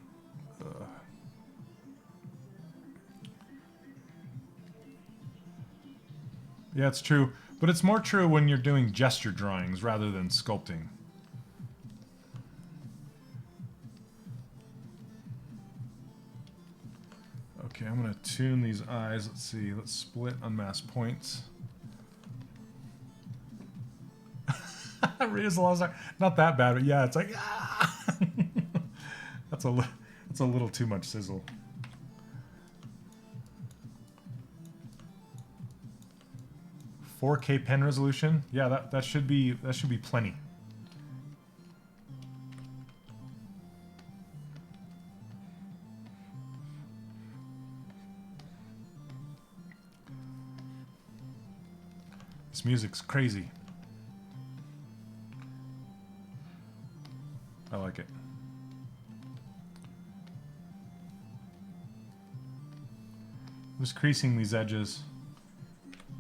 Yeah, it's true. But it's more true when you're doing gesture drawings rather than sculpting. Okay, I'm going to tune these eyes. Let's see. Let's split unmask points. Not that bad, but yeah, it's like, ah! that's a little too much sizzle. "4K pen resolution." Yeah, that should be plenty. This music's crazy. I like it. I'm just creasing these edges.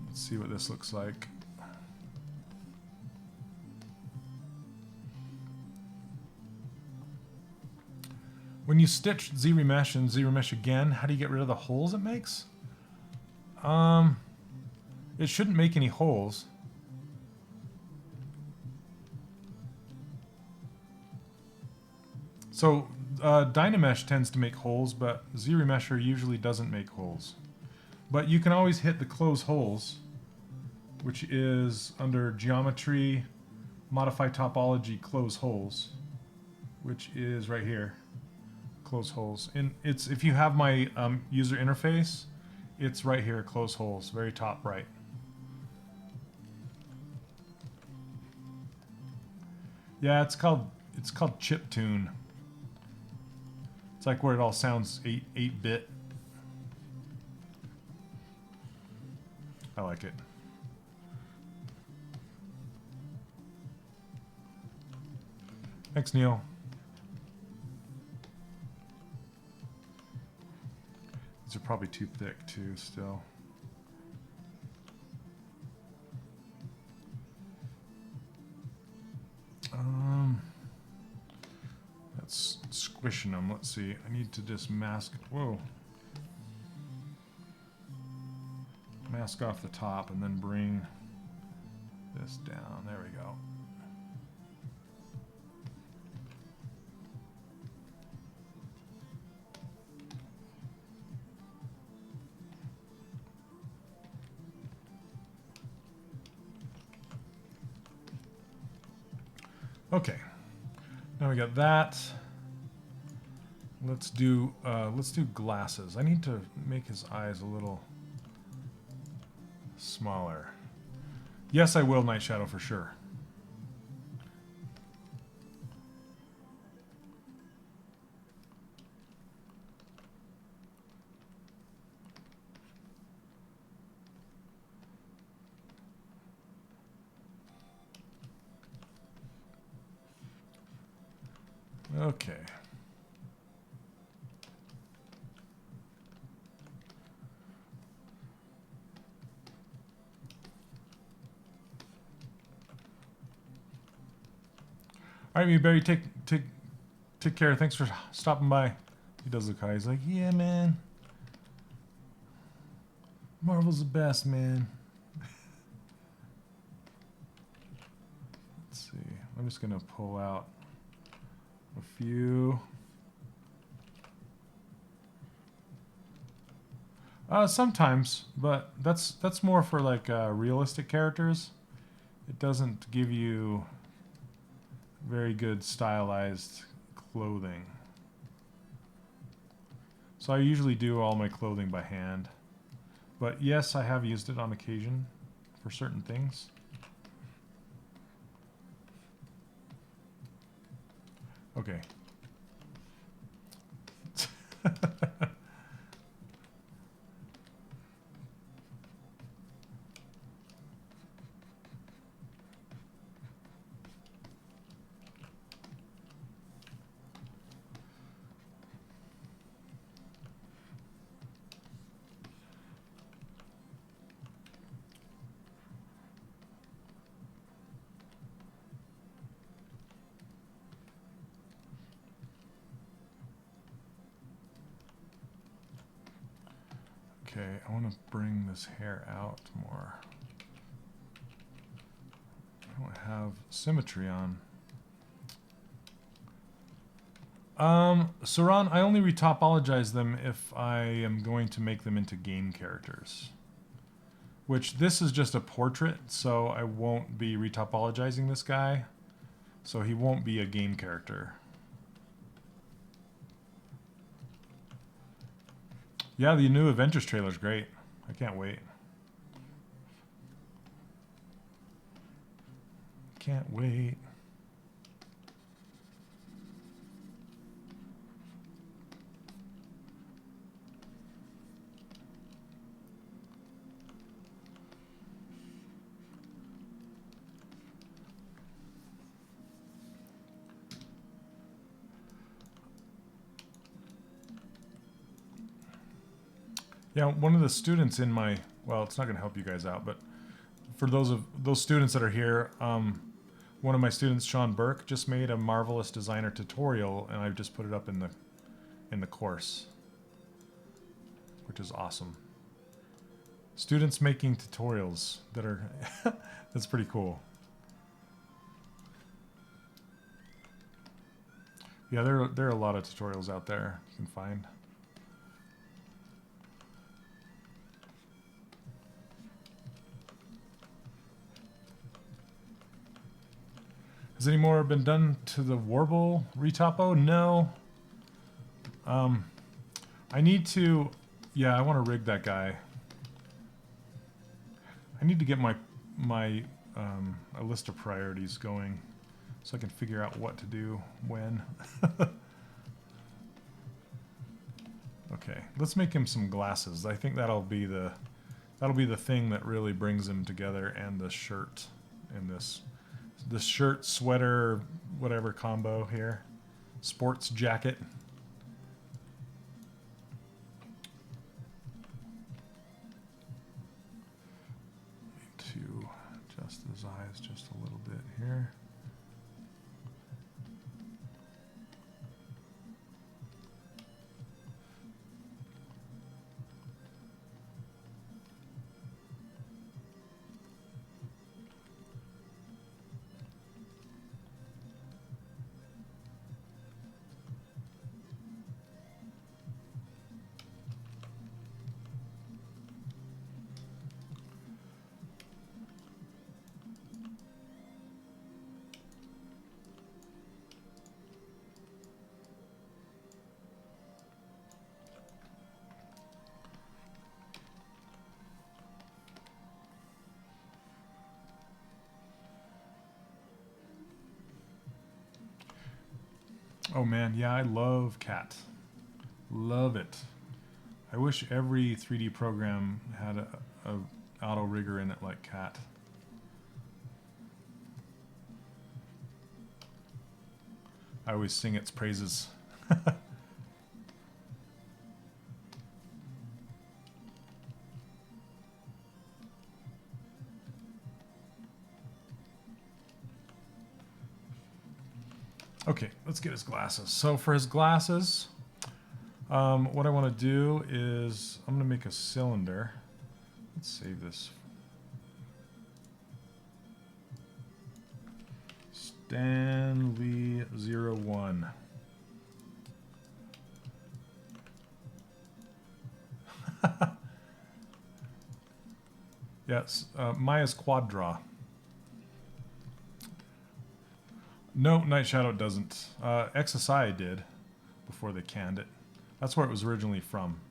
Let's see what this looks like. When you stitch ZBrush and ZBrush again, how do you get rid of the holes it makes? It shouldn't make any holes. So Dynamesh tends to make holes, but ZBrush usually doesn't make holes. But you can always hit the close holes, which is under Geometry, Modify Topology, Close Holes, which is right here, Close Holes. And it's, if you have my user interface, it's right here, Close Holes, very top right. Yeah, it's called chiptune. It's like where it all sounds 8-bit. I like it. Thanks, Neil. These are probably too thick too still. That's squishing them. Let's see. I need to just mask. Whoa. Mask off the top and then bring this down. There we go. Okay. Now we got that. Let's do glasses. I need to make his eyes a little smaller. Yes, I will, Night Shadow, for sure. Okay. All right, Barry, take care. Thanks for stopping by. He does look high. He's like, yeah, man. Marvel's the best, man. Let's see. I'm just gonna pull out a few. Sometimes, but that's more for like realistic characters. It doesn't give you very good stylized clothing. So I usually do all my clothing by hand. But yes, I have used it on occasion for certain things. Okay. Okay, I want to bring this hair out more. have symmetry on. Saran, I only retopologize them if I am going to make them into game characters. Which, this is just a portrait, so I won't be retopologizing this guy. So he won't be a game character. Yeah, the new Avengers trailer is great. I can't wait. Can't wait. Yeah, one of the students in my, well, it's not going to help you guys out, but for those students that are here, one of my students, Sean Burke, just made a Marvelous Designer tutorial, and I've just put it up in the course, which is awesome. Students making tutorials that are that's pretty cool. Yeah, there are a lot of tutorials out there you can find. Has any more been done to the Warble retopo? No. I need to, yeah, I want to rig that guy. I need to get my a list of priorities going so I can figure out what to do when. Okay, let's make him some glasses. I think that'll be the thing that really brings him together, and the shirt in this. The shirt, sweater, whatever combo here. Sports jacket. Need to adjust his eyes just a little bit here. Oh man, yeah, I love Cat. Love it. I wish every 3D program had a auto rigger in it like Cat. I always sing its praises. Okay, let's get his glasses. So for his glasses, what I want to do is I'm going to make a cylinder. Let's save this. Stanley 01. Yes, Maya's quad draw. No, Night Shadow doesn't. XSI did before they canned it. That's where it was originally from.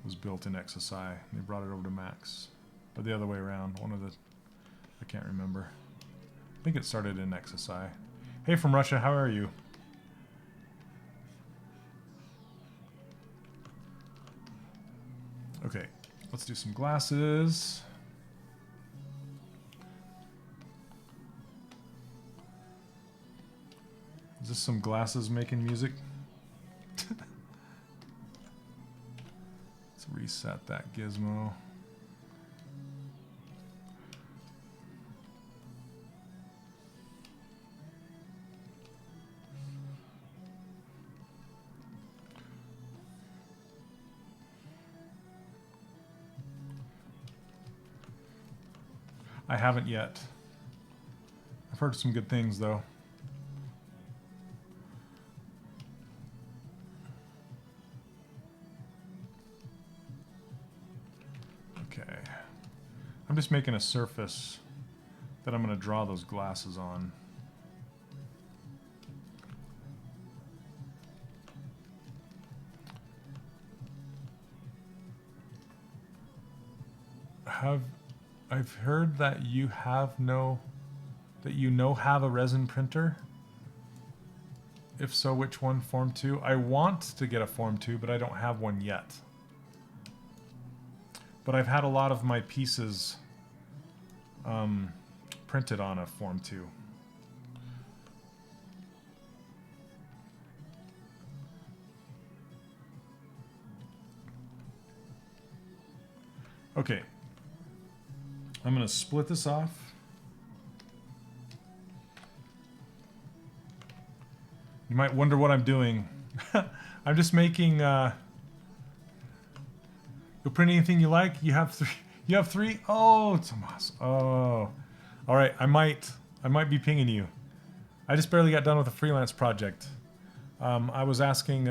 It was built in XSI. They brought it over to Max. Or the other way around. One of the... I can't remember. I think it started in XSI. Hey from Russia, how are you? Okay, let's do some glasses. Is this some glasses making music? Let's reset that gizmo. I haven't yet. I've heard some good things though. Okay. I'm just making a surface that I'm going to draw those glasses on. I've heard that you have have a resin printer. If so, which one? Form 2? I want to get a Form 2, but I don't have one yet. But I've had a lot of my pieces printed on a Form 2. Okay. I'm going to split this off. You might wonder what I'm doing. I'm just making... You'll print anything you like? You have 3? You have 3? Oh, Tomas. Oh. All right, I might be pinging you. I just barely got done with a freelance project. I was asking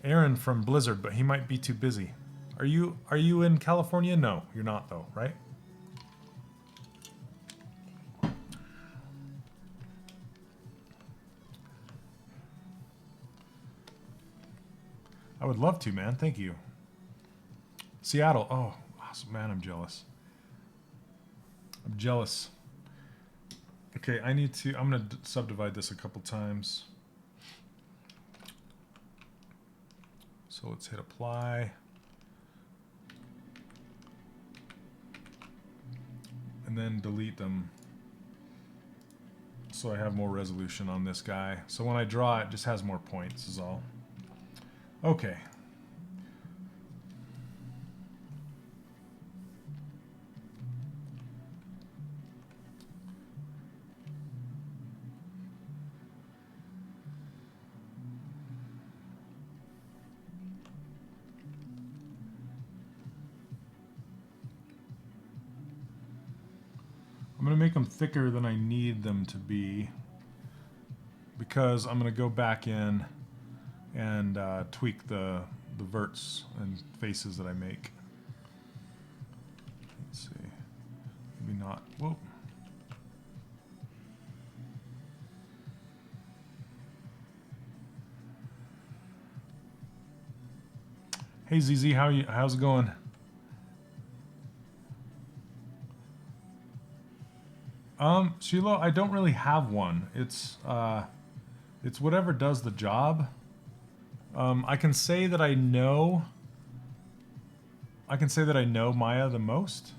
Aaron from Blizzard, but he might be too busy. Are you in California? No, you're not though, right? I would love to, man. Thank you. Seattle. Oh, awesome, man. I'm jealous. I'm jealous. Okay, I'm going to subdivide this a couple times. So let's hit apply. And then delete them. So I have more resolution on this guy. So when I draw it, just has more points is all. Okay. I'm going to make them thicker than I need them to be because I'm going to go back in and tweak the verts and faces that I make. Let's see. Maybe not. Whoa. Hey ZZ, how's it going? Sheila, I don't really have one. It's whatever does the job. I can say that I know Maya the most.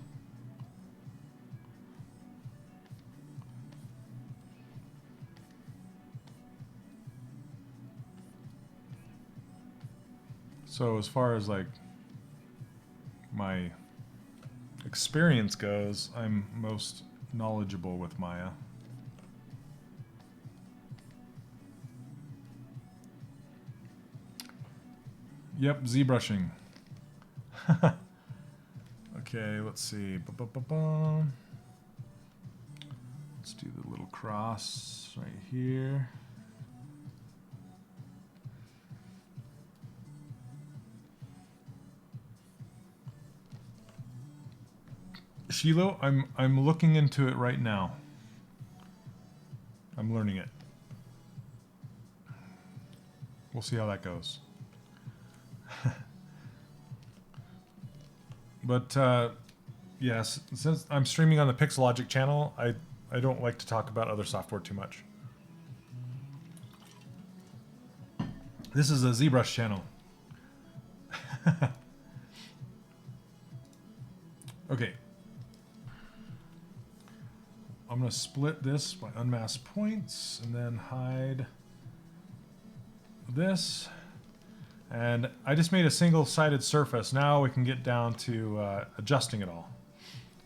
So as far as like my experience goes, I'm most knowledgeable with Maya. Yep, ZBrushing. Okay, let's see. Let's do the little cross right here. Shiloh, I'm looking into it right now. I'm learning it. We'll see how that goes. But yes, since I'm streaming on the Pixelogic channel, I don't like to talk about other software too much. This is a ZBrush channel. Okay. I'm going to split this by unmasked points and then hide this. And I just made a single-sided surface. Now we can get down to adjusting it all.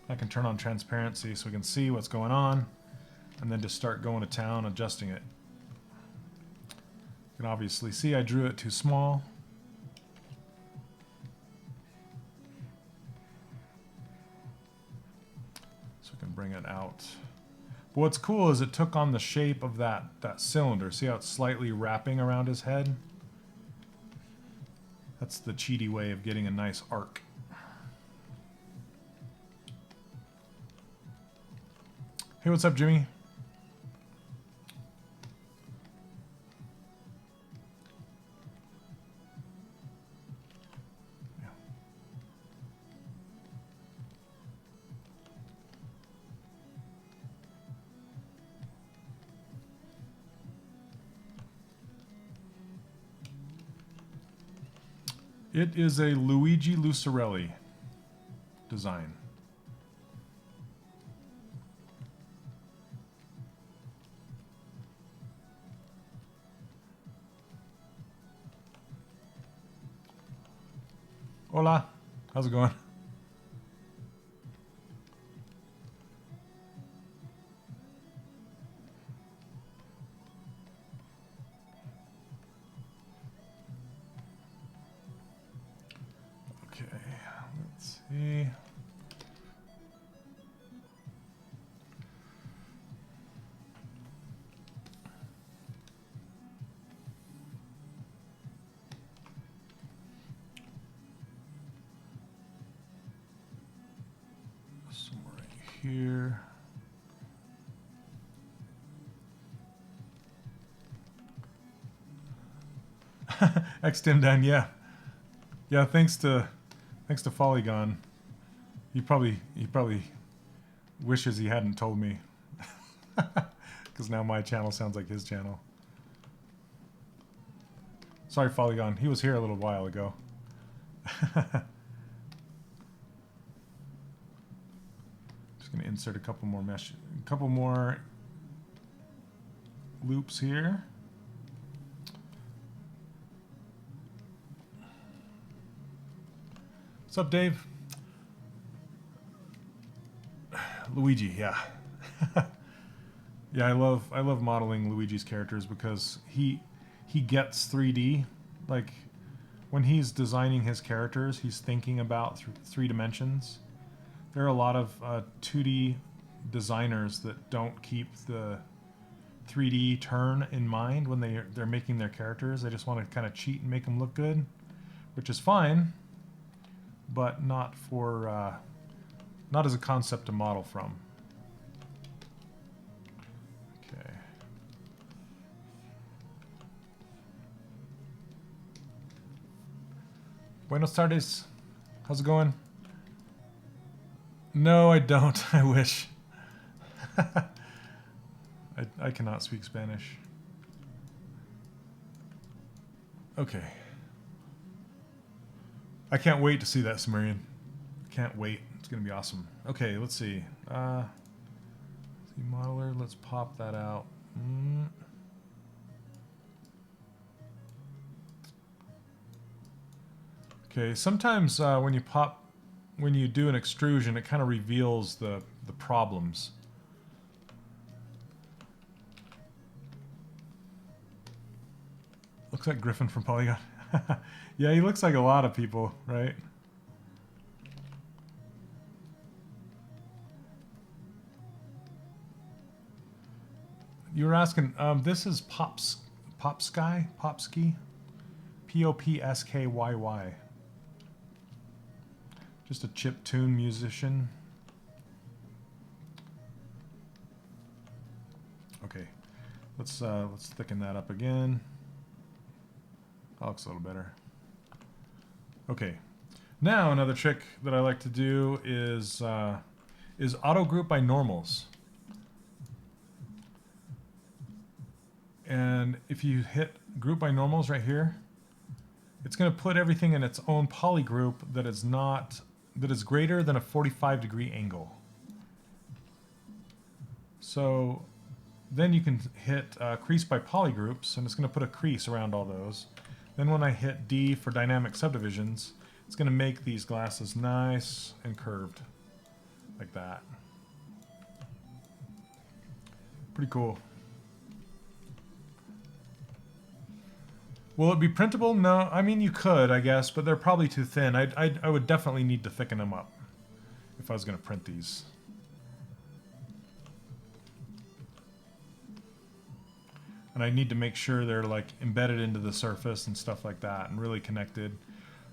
I can turn on transparency so we can see what's going on and then just start going to town adjusting it. You can obviously see I drew it too small. So we can bring it out. But what's cool is it took on the shape of that cylinder. See how it's slightly wrapping around his head? That's the cheaty way of getting a nice arc. Hey, what's up, Jimmy? It is a Luigi Lucarelli design. Hola, how's it going? See. Somewhere right here. X-Tim done, yeah. Yeah, thanks to Polygon. He probably wishes he hadn't told me. Because now my channel sounds like his channel. Sorry, Polygon. He was here a little while ago. Just gonna insert a couple more loops here. What's up, Dave? Luigi, yeah. Yeah, I love modeling Luigi's characters because he gets 3D. Like when he's designing his characters, he's thinking about three dimensions. There are a lot of 2D designers that don't keep the 3D turn in mind when they're making their characters. They just want to kind of cheat and make them look good, which is fine, but not for not as a concept to model from. Okay. Buenos tardes. How's it going? No, I don't. I wish. I cannot speak Spanish. Okay. I can't wait to see that Sumerian. Can't wait. It's going to be awesome. Okay, let's see. See modeler. Let's pop that out. Okay, sometimes when you do an extrusion, it kind of reveals the problems. Looks like Griffin from Polygon. Yeah, he looks like a lot of people, right? You were asking, this is Popsky? Popskyy. Just a chiptune musician. Okay, let's thicken that up again. That looks a little better. Okay, now another trick that I like to do is auto group by normals. And if you hit group by normals right here, it's going to put everything in its own poly group that is greater than a 45-degree angle. So then you can hit crease by poly groups, and it's going to put a crease around all those. Then when I hit D for dynamic subdivisions, it's going to make these glasses nice and curved, like that. Pretty cool. Will it be printable? No, I mean you could, I guess, but they're probably too thin. I would definitely need to thicken them up if I was going to print these. and I need to make sure they're like embedded into the surface and stuff like that and really connected.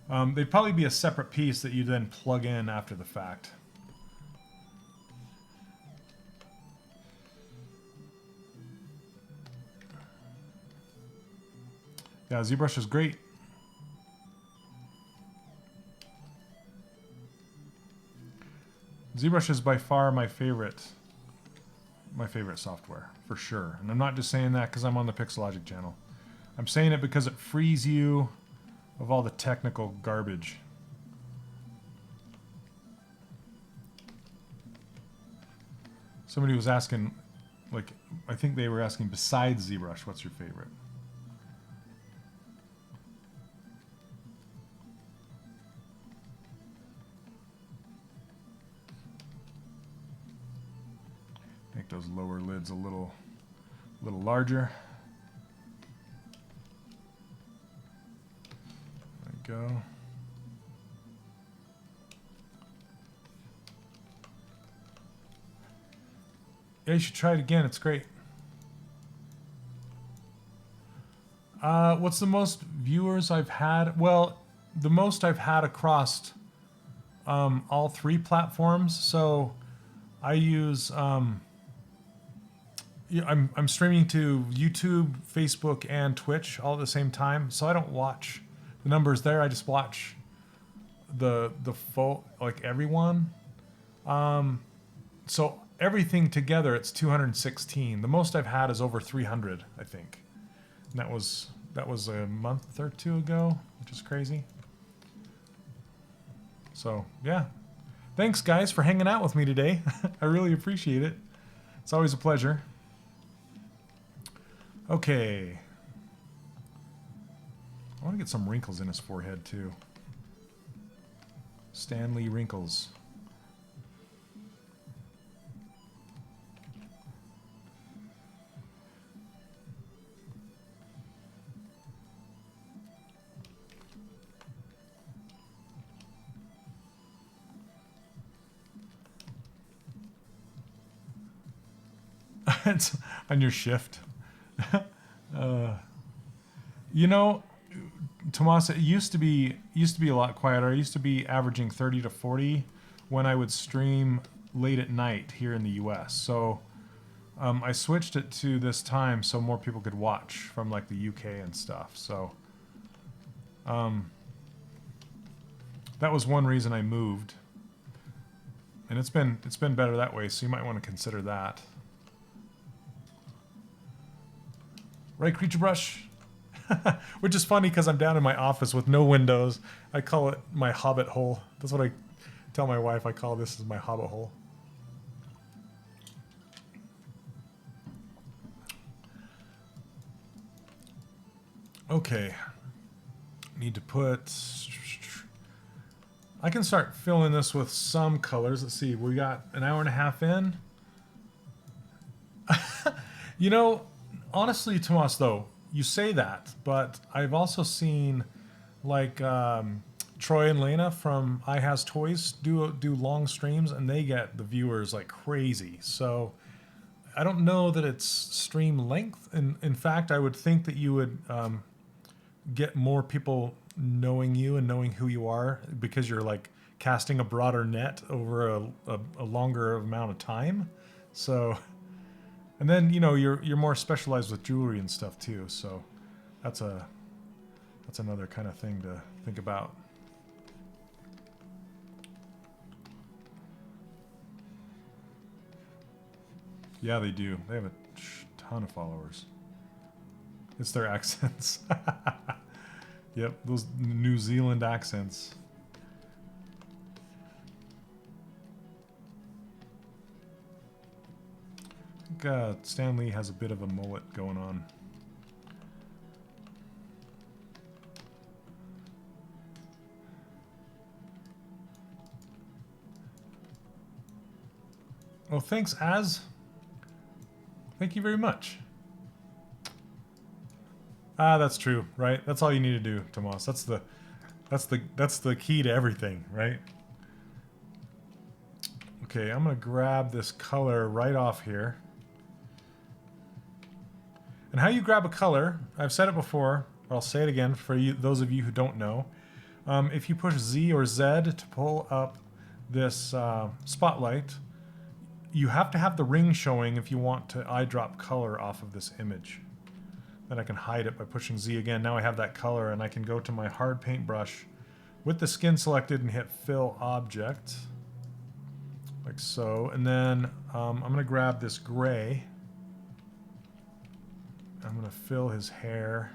They'd probably be a separate piece that you then plug in after the fact. Yeah, ZBrush is great. ZBrush is by far my favorite software, for sure. And I'm not just saying that because I'm on the Pixelogic channel. I'm saying it because it frees you of all the technical garbage. Somebody was asking, like, I think they were asking, besides ZBrush, what's your favorite? Make those lower lids a little larger. There we go. Yeah, you should try it again. It's great. What's the most viewers I've had? Well, the most I've had across all three platforms. So I use yeah, I'm streaming to YouTube, Facebook, and Twitch all at the same time. So I don't watch the numbers there. I just watch the full, like, everyone. So everything together, it's 216. The most I've had is over 300, I think. And that was a month or two ago, which is crazy. So yeah, thanks guys for hanging out with me today. I really appreciate it. It's always a pleasure. Okay. I want to get some wrinkles in his forehead too. Stanley Wrinkles. It's on your shift. You know, Tomas, it used to be a lot quieter. I used to be averaging 30 to 40 when I would stream late at night here in the US. So I switched it to this time so more people could watch from like the UK and stuff. So that was one reason I moved. And it's been better that way, so you might want to consider that. Right, Creature Brush? Which is funny because I'm down in my office with no windows. I call it my hobbit hole. That's what I tell my wife. I call this as my hobbit hole. Okay. Need to put... I can start filling this with some colors. Let's see. We got an hour and a half in. You know... Honestly, Tomas, though, you say that, but I've also seen, like, Troy and Lena from iHas Toys do long streams, and they get the viewers like crazy. So I don't know that it's stream length. In fact, I would think that you would get more people knowing you and knowing who you are because you're like casting a broader net over a longer amount of time. So... And then, you know, you're more specialized with jewelry and stuff too, so that's another kind of thing to think about. Yeah, they do. They have a ton of followers. It's their accents. Yep, those New Zealand accents. Stan Lee has a bit of a mullet going on. Oh, thanks, Az. Thank you very much. Ah, that's true, right? That's all you need to do, Tomas. That's the key to everything, right? Okay, I'm gonna grab this color right off here. And how you grab a color, I've said it before, but I'll say it again for you, those of you who don't know. If you push Z or Z to pull up this spotlight, you have to have the ring showing if you want to eyedrop color off of this image. Then I can hide it by pushing Z again. Now I have that color, and I can go to my hard paintbrush with the skin selected and hit Fill Object, like so. And then I'm going to grab this gray. I'm going to fill his hair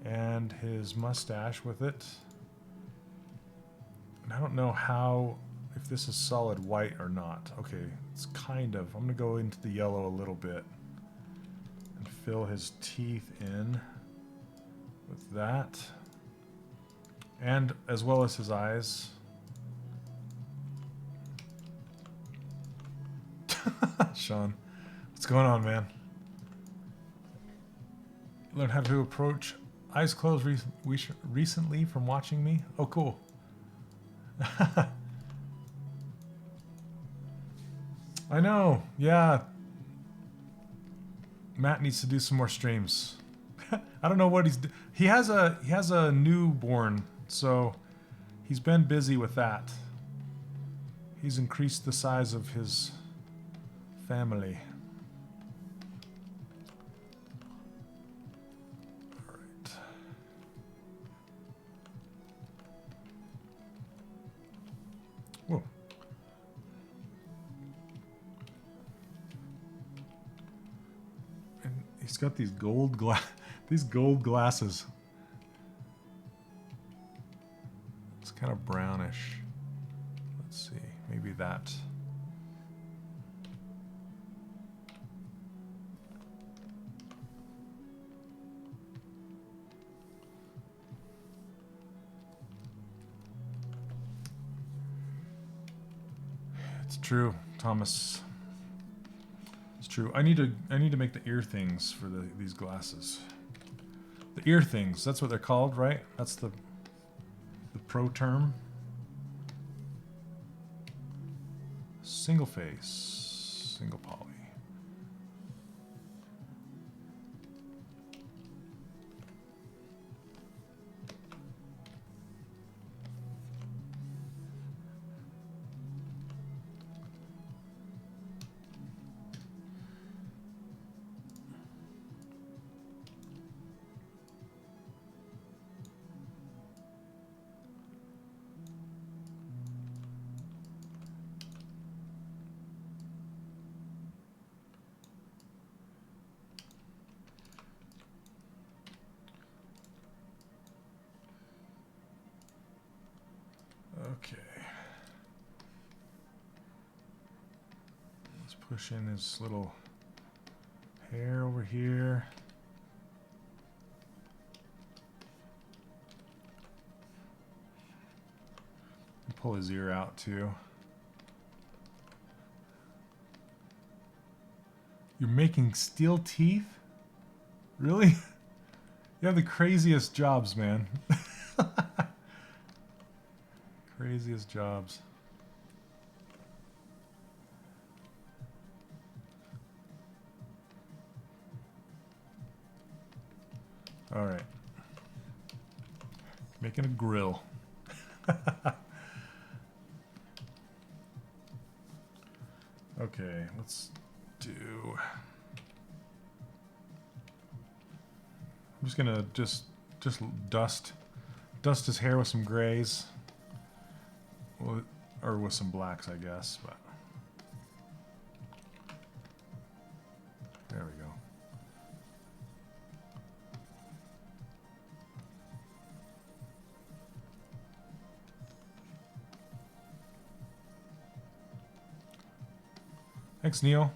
and his mustache with it. And I don't know how, if this is solid white or not. Okay, it's kind of. I'm going to go into the yellow a little bit and fill his teeth in with that. And as well as his eyes. Sean, what's going on, man? Learn how to approach eyes closed recently from watching me. Oh, cool. I know. Yeah. Matt needs to do some more streams. I don't know what he has a newborn, so he's been busy with that. He's increased the size of his family. All right. Whoa. And he's got these gold glasses. It's kind of brownish. Let's see, maybe that. It's true, Thomas. It's true. I need to make the ear things for these glasses. The ear things, that's what they're called, right? That's the pro term. Single face, single poly. Okay. Let's push in his little hair over here. And pull his ear out too. You're making steel teeth? Really? You have the craziest jobs, man. Craziest jobs. All right. Making a grill. Okay, let's do... I'm just gonna just dust his hair with some grays. Well, or with some blacks, I guess, but there we go. Thanks, Neil.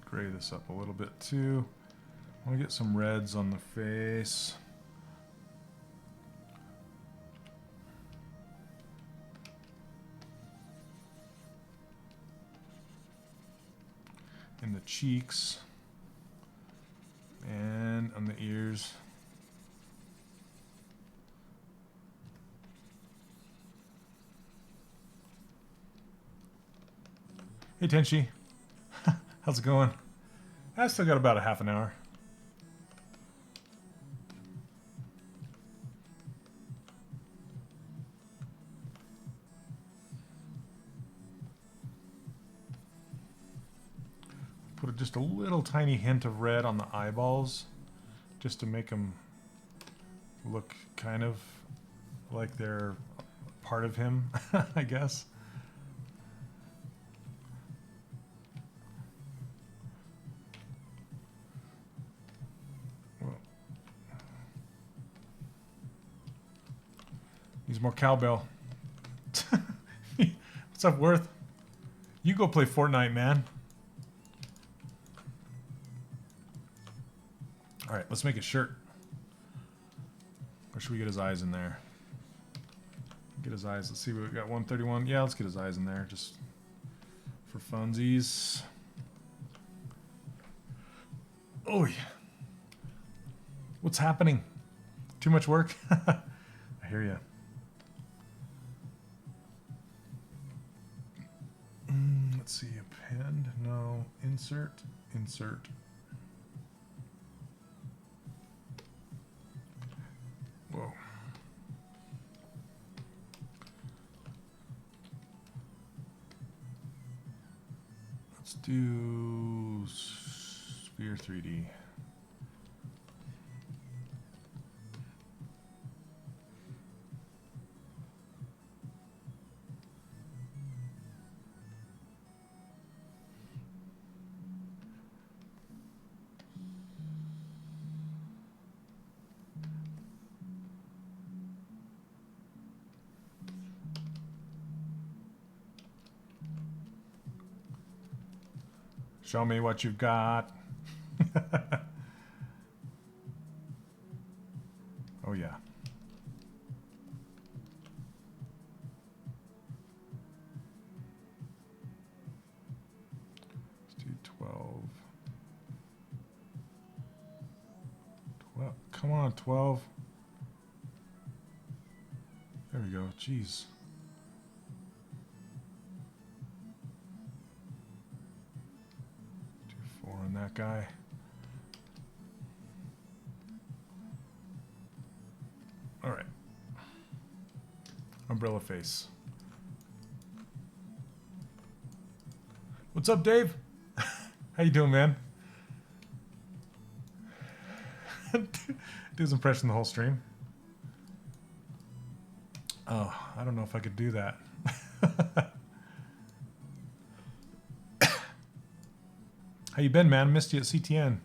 Gray this up a little bit too. I want to get some reds on the face. In the cheeks. And on the ears. Hey Tenchi. How's it going? I still got about a half an hour. Put just a little tiny hint of red on the eyeballs, just to make them look kind of like they're part of him, I guess. Well, needs more cowbell. What's up, Worth? You go play Fortnite, man. All right, let's make a shirt. Or should we get his eyes in there? Get his eyes. Let's see what we got. 131. Yeah, let's get his eyes in there just for funsies. Oh, yeah. What's happening? Too much work? I hear you. Let's see. Append. No. Insert. Insert. Whoa. Let's do Sphere 3D. Show me what you've got. Oh, yeah. Let's do 12. 12. Come on, 12. There we go. Jeez. On that guy. All right. Umbrella face. What's up, Dave? How you doing, man? Do his impression the whole stream. Oh, I don't know if I could do that. How you been, man? Missed you at CTN.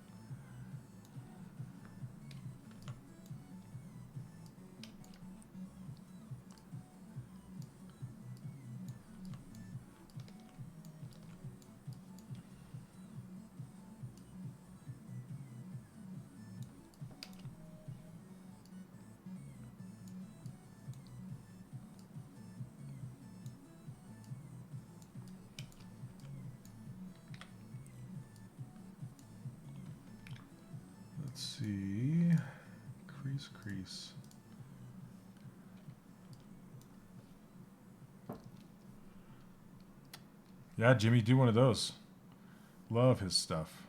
Let's see. Crease, crease. Yeah, Jimmy, do one of those. Love his stuff.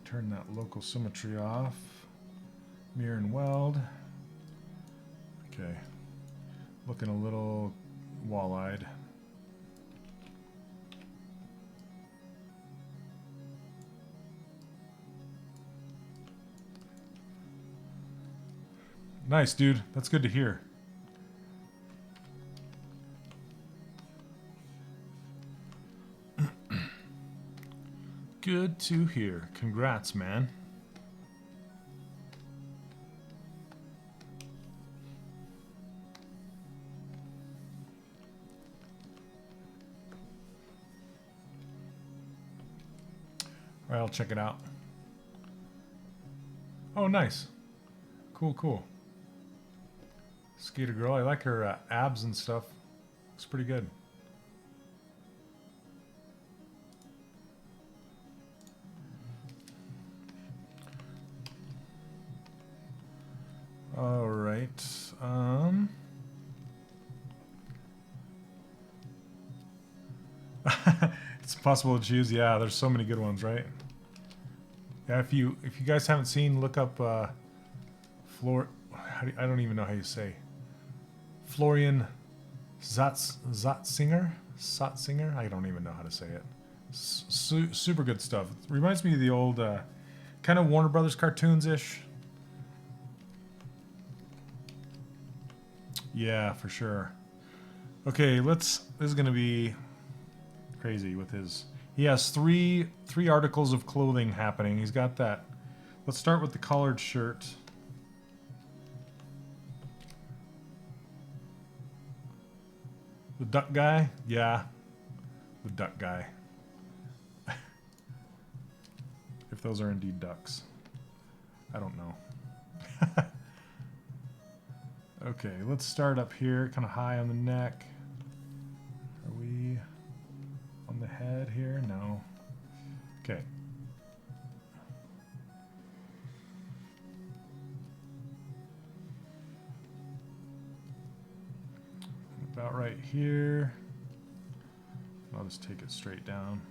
Turn that local symmetry off. Mirror and weld. Okay. Looking a little wall-eyed. Nice, dude. That's good to hear. Good to hear. Congrats, man. All right, I'll check it out. Oh, nice. Cool, cool. Skater girl. I like her abs and stuff. Looks pretty good. All right. It's possible to choose. Yeah, there's so many good ones, right? Yeah, if you guys haven't seen, look up I don't even know how you say Florian Zotzinger. I don't even know how to say it. Super good stuff. It reminds me of the old kind of Warner Brothers cartoons ish. Yeah, for sure. Okay, this is gonna be crazy with his. He has three articles of clothing happening. He's got that. Let's start with the collared shirt. The duck guy? Yeah. The duck guy. If those are indeed ducks. I don't know. Okay, let's start up here, kind of high on the neck. Are we on the head here? No. Okay. About right here. I'll just take it straight down.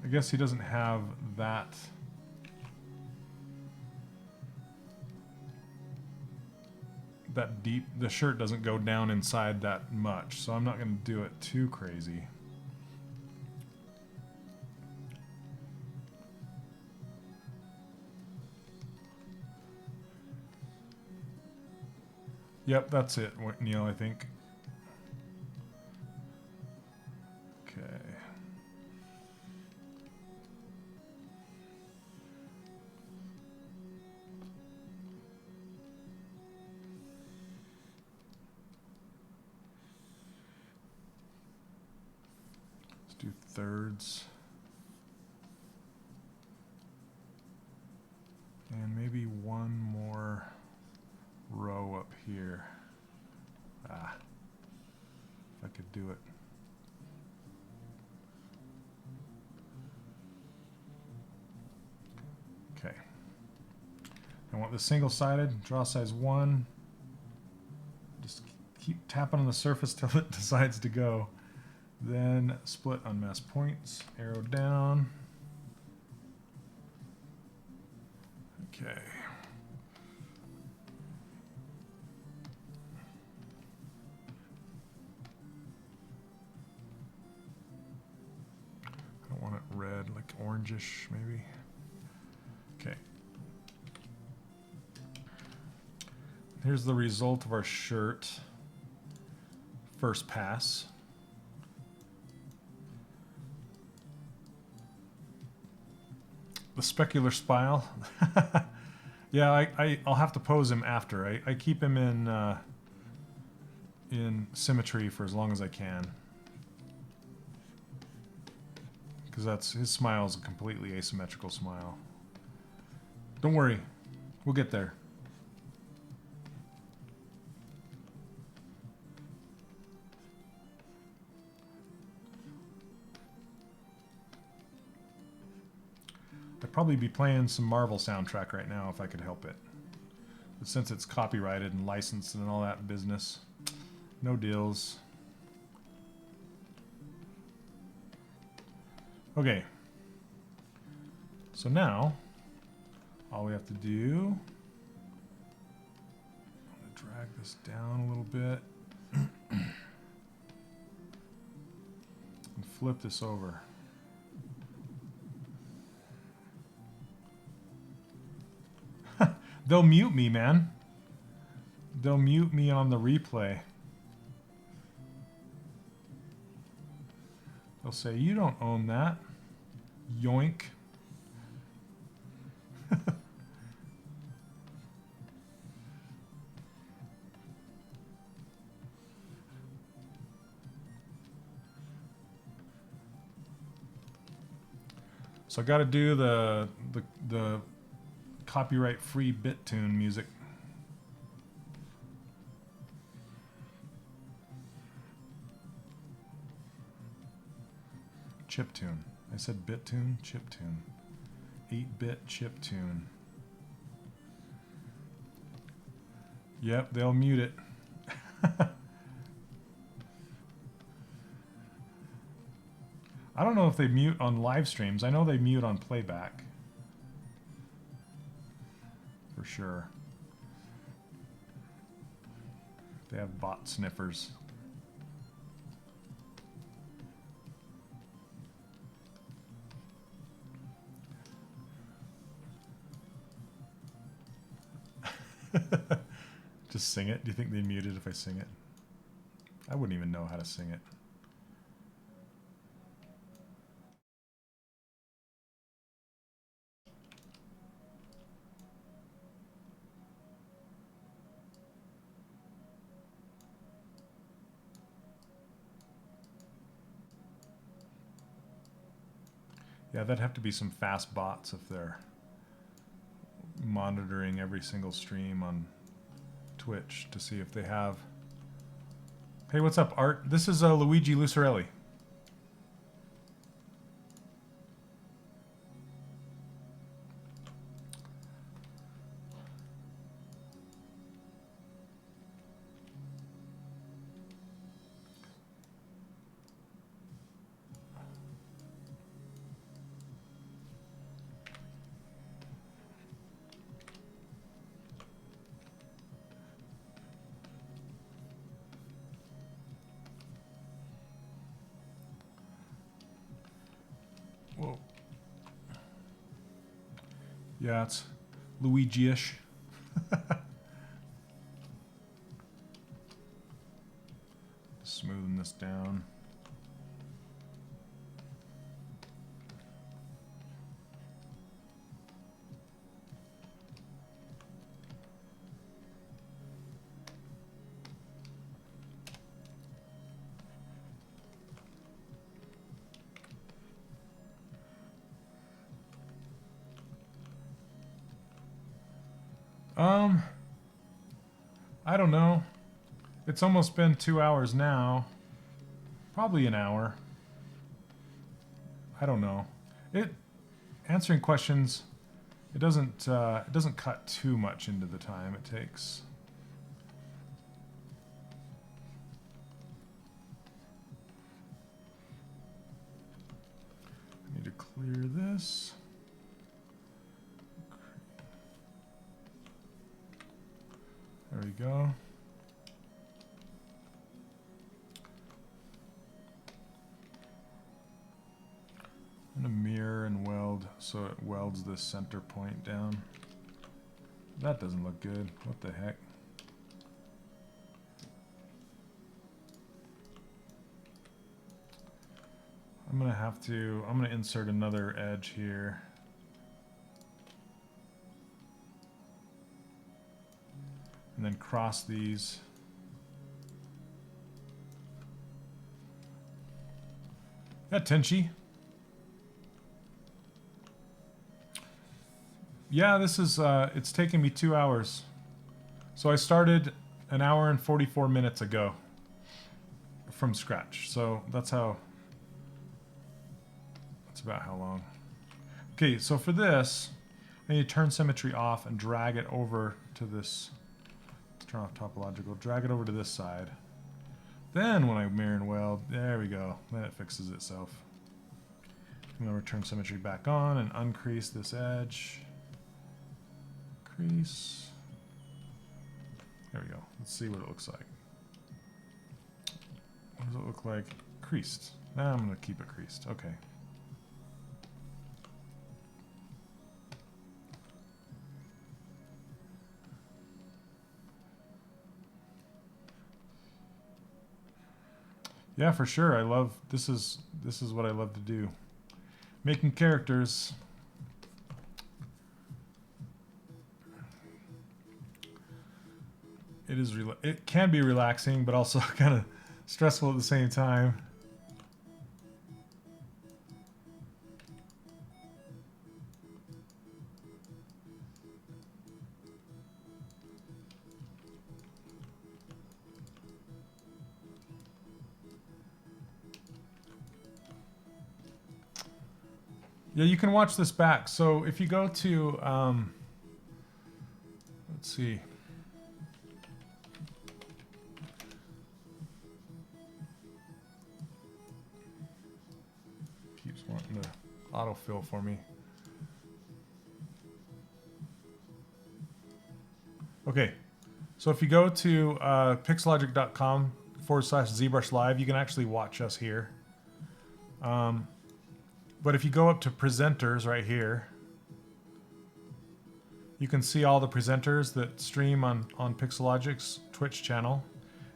I guess he doesn't have that. That deep. The shirt doesn't go down inside that much, so I'm not going to do it too crazy. Yep, that's it, Neil, I think. Okay. Let's do thirds. And maybe one more row up here. Ah, if I could do it. Okay. I want this single-sided, draw size 1. Just keep tapping on the surface till it decides to go. Then split on mask points, arrow down. Okay. I want it red, like orangish maybe. Okay. Here's the result of our shirt. First pass. The specular spile. Yeah, I'll have to pose him after. I keep him in symmetry for as long as I can. Because his smile is a completely asymmetrical smile. Don't worry, we'll get there. I'd probably be playing some Marvel soundtrack right now if I could help it. But since it's copyrighted and licensed and all that business, no deals. Okay. So now, all we have to do, I'm going to drag this down a little bit and flip this over. They'll mute me, man. They'll mute me on the replay. They'll say, you don't own that. Yoink. So I got to do the copyright free BitTune music. Chiptune. I said BitTune, chiptune. 8-bit chiptune. Yep, they'll mute it. I don't know if they mute on live streams. I know they mute on playback. For sure. They have bot sniffers. Just sing it. Do you think they mute it if I sing it? I wouldn't even know how to sing it. Yeah, that'd have to be some fast bots if they're monitoring every single stream on Twitch to see if they have. Hey, what's up, Art? This is Luigi Lucarelli. Whoa. Yeah, it's Luigi-ish. Smoothing this down. I don't know. It's almost been 2 hours now. Probably an hour. I don't know. Answering questions, it doesn't cut too much into the time it takes. I need to clear this. There we go. I'm going to mirror and weld so it welds this center point down. That doesn't look good. What the heck? I'm going to insert another edge here. And then cross these. Yeah, Tenchi. Yeah, this is, it's taken me 2 hours. So I started an hour and 44 minutes ago from scratch. So that's about how long. Okay, so for this, I need to turn symmetry off and drag it over to this. Turn off topological, drag it over to this side. Then when I mirror and weld, there we go. Then it fixes itself. I'm going to turn symmetry back on and uncrease this edge. Crease. There we go. Let's see what it looks like. What does it look like? Creased. Now I'm going to keep it creased. Okay. Yeah, for sure. I love this is what I love to do. Making characters. It can be relaxing, but also kind of stressful at the same time. Yeah, you can watch this back. So if you go to, let's see. Keeps wanting to autofill for me. Okay, so if you go to pixelogic.com/ZBrush Live, you can actually watch us here. But if you go up to presenters right here, you can see all the presenters that stream on Pixelogic's Twitch channel.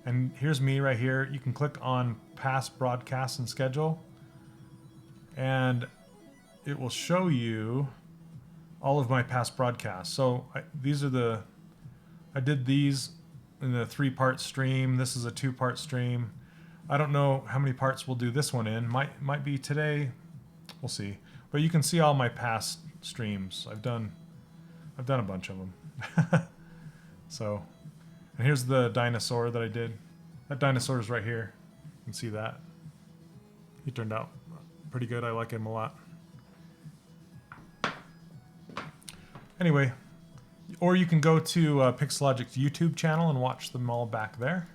And here's me right here. You can click on past broadcasts and schedule, and it will show you all of my past broadcasts. So I did these in the 3-part stream. This is a 2-part stream. I don't know how many parts we'll do this one in. Might be today. We'll see. But you can see all my past streams. I've done a bunch of them. So, and here's the dinosaur that I did. That dinosaur is right here. You can see that. He turned out pretty good. I like him a lot. Anyway, or you can go to Pixelogic's YouTube channel and watch them all back there.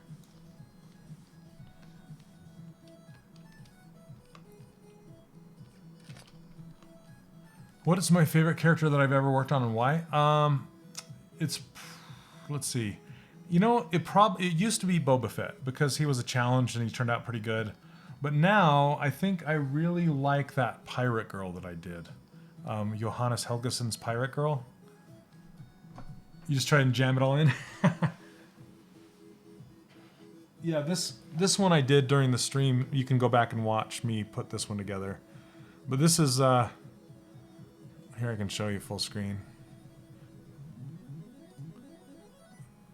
What is my favorite character that I've ever worked on and why? Let's see. You know, it used to be Boba Fett because he was a challenge and he turned out pretty good. But now I think I really like that pirate girl that I did. Johannes Helgeson's pirate girl. You just try and jam it all in. Yeah, this one I did during the stream. You can go back and watch me put this one together. But this is here I can show you full screen.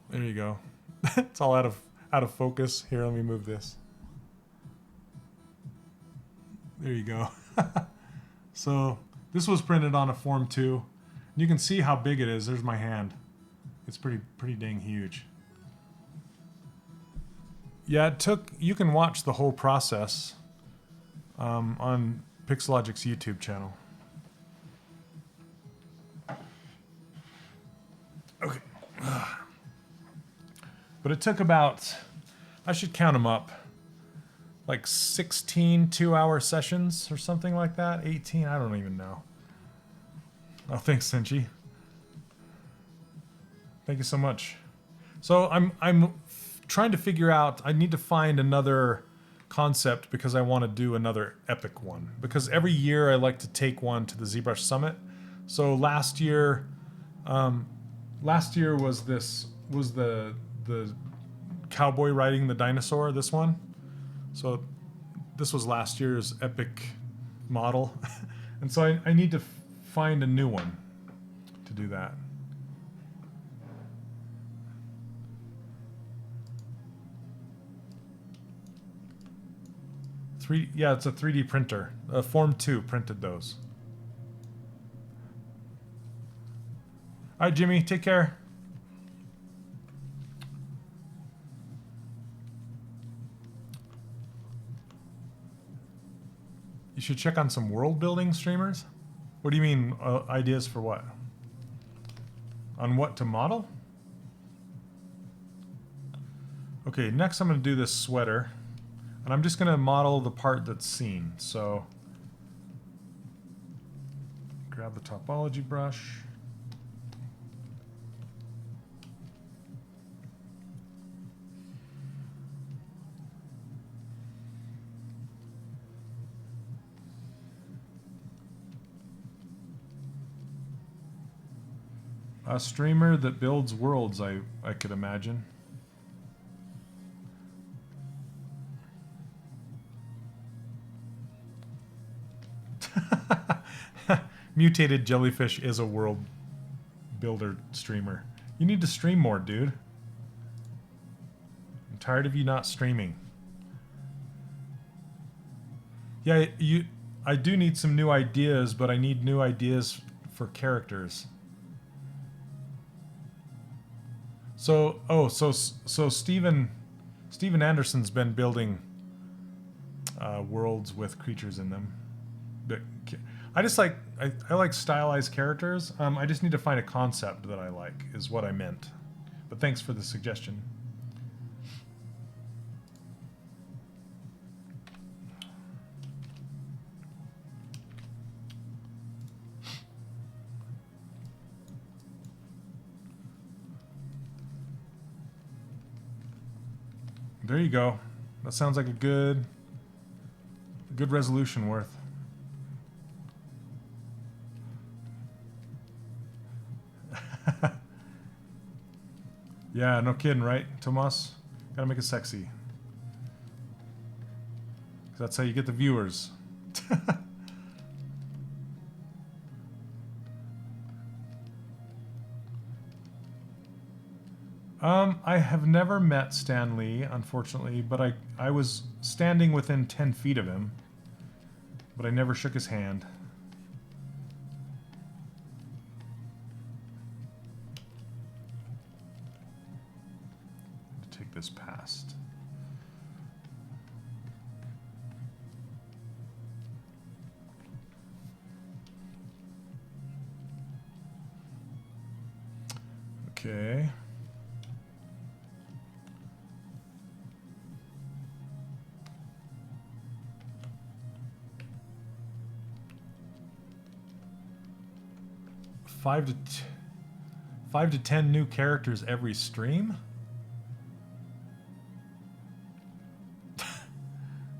There you go. It's all out of focus. Here, let me move this. There you go. So this was printed on a Form 2. You can see how big it is. There's my hand. It's pretty dang huge. Yeah, you can watch the whole process on Pixelogic's YouTube channel. Okay. But it took about, I should count them up, like 16 2-hour sessions or something like that. 18, I don't even know. Oh, thanks, Senchi. Thank you so much. So I'm trying to figure out, I need to find another concept because I want to do another epic one. Because every year I like to take one to the ZBrush Summit. So last year was the cowboy riding the dinosaur, this one. So this was last year's epic model. And so I need to find a new one to do that. Yeah, it's a 3D printer. Form 2 printed those. All right, Jimmy, take care. You should check on some world building streamers. What do you mean, ideas for what? On what to model? Okay, next I'm going to do this sweater. And I'm just going to model the part that's seen. So, grab the topology brush. A streamer that builds worlds, I could imagine. Mutated Jellyfish is a world builder streamer. You need to stream more, dude. I'm tired of you not streaming. Yeah, I do need some new ideas, but I need new ideas for characters. So Steven Anderson's been building worlds with creatures in them. I just like I like stylized characters. I just need to find a concept that I like, is what I meant. But thanks for the suggestion. There you go. That sounds like a good resolution worth. Yeah, no kidding, right, Tomas? Gotta make it sexy. 'Cause that's how you get the viewers. I have never met Stan Lee, unfortunately, but I was standing within 10 feet of him, but I never shook his hand. To take this past. Okay. Five to 10 new characters every stream?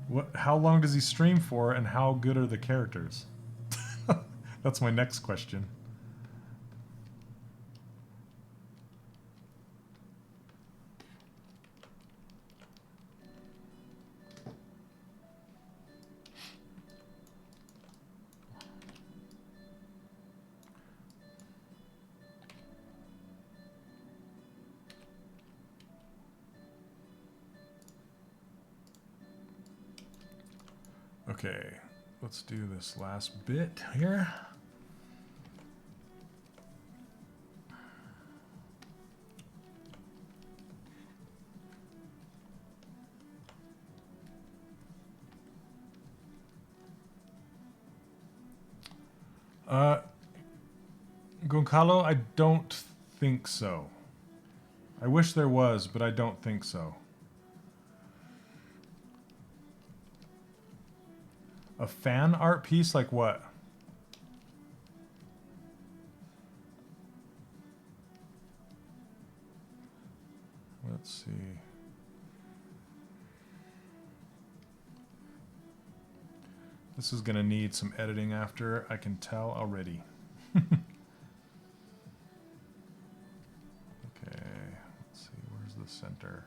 What? How long does he stream for, and how good are the characters? That's my next question. Okay, let's do this last bit here. Goncalo, I don't think so. I wish there was, but I don't think so. A fan art piece? Like what? Let's see. This is gonna need some editing after, I can tell already. Okay, let's see, where's the center?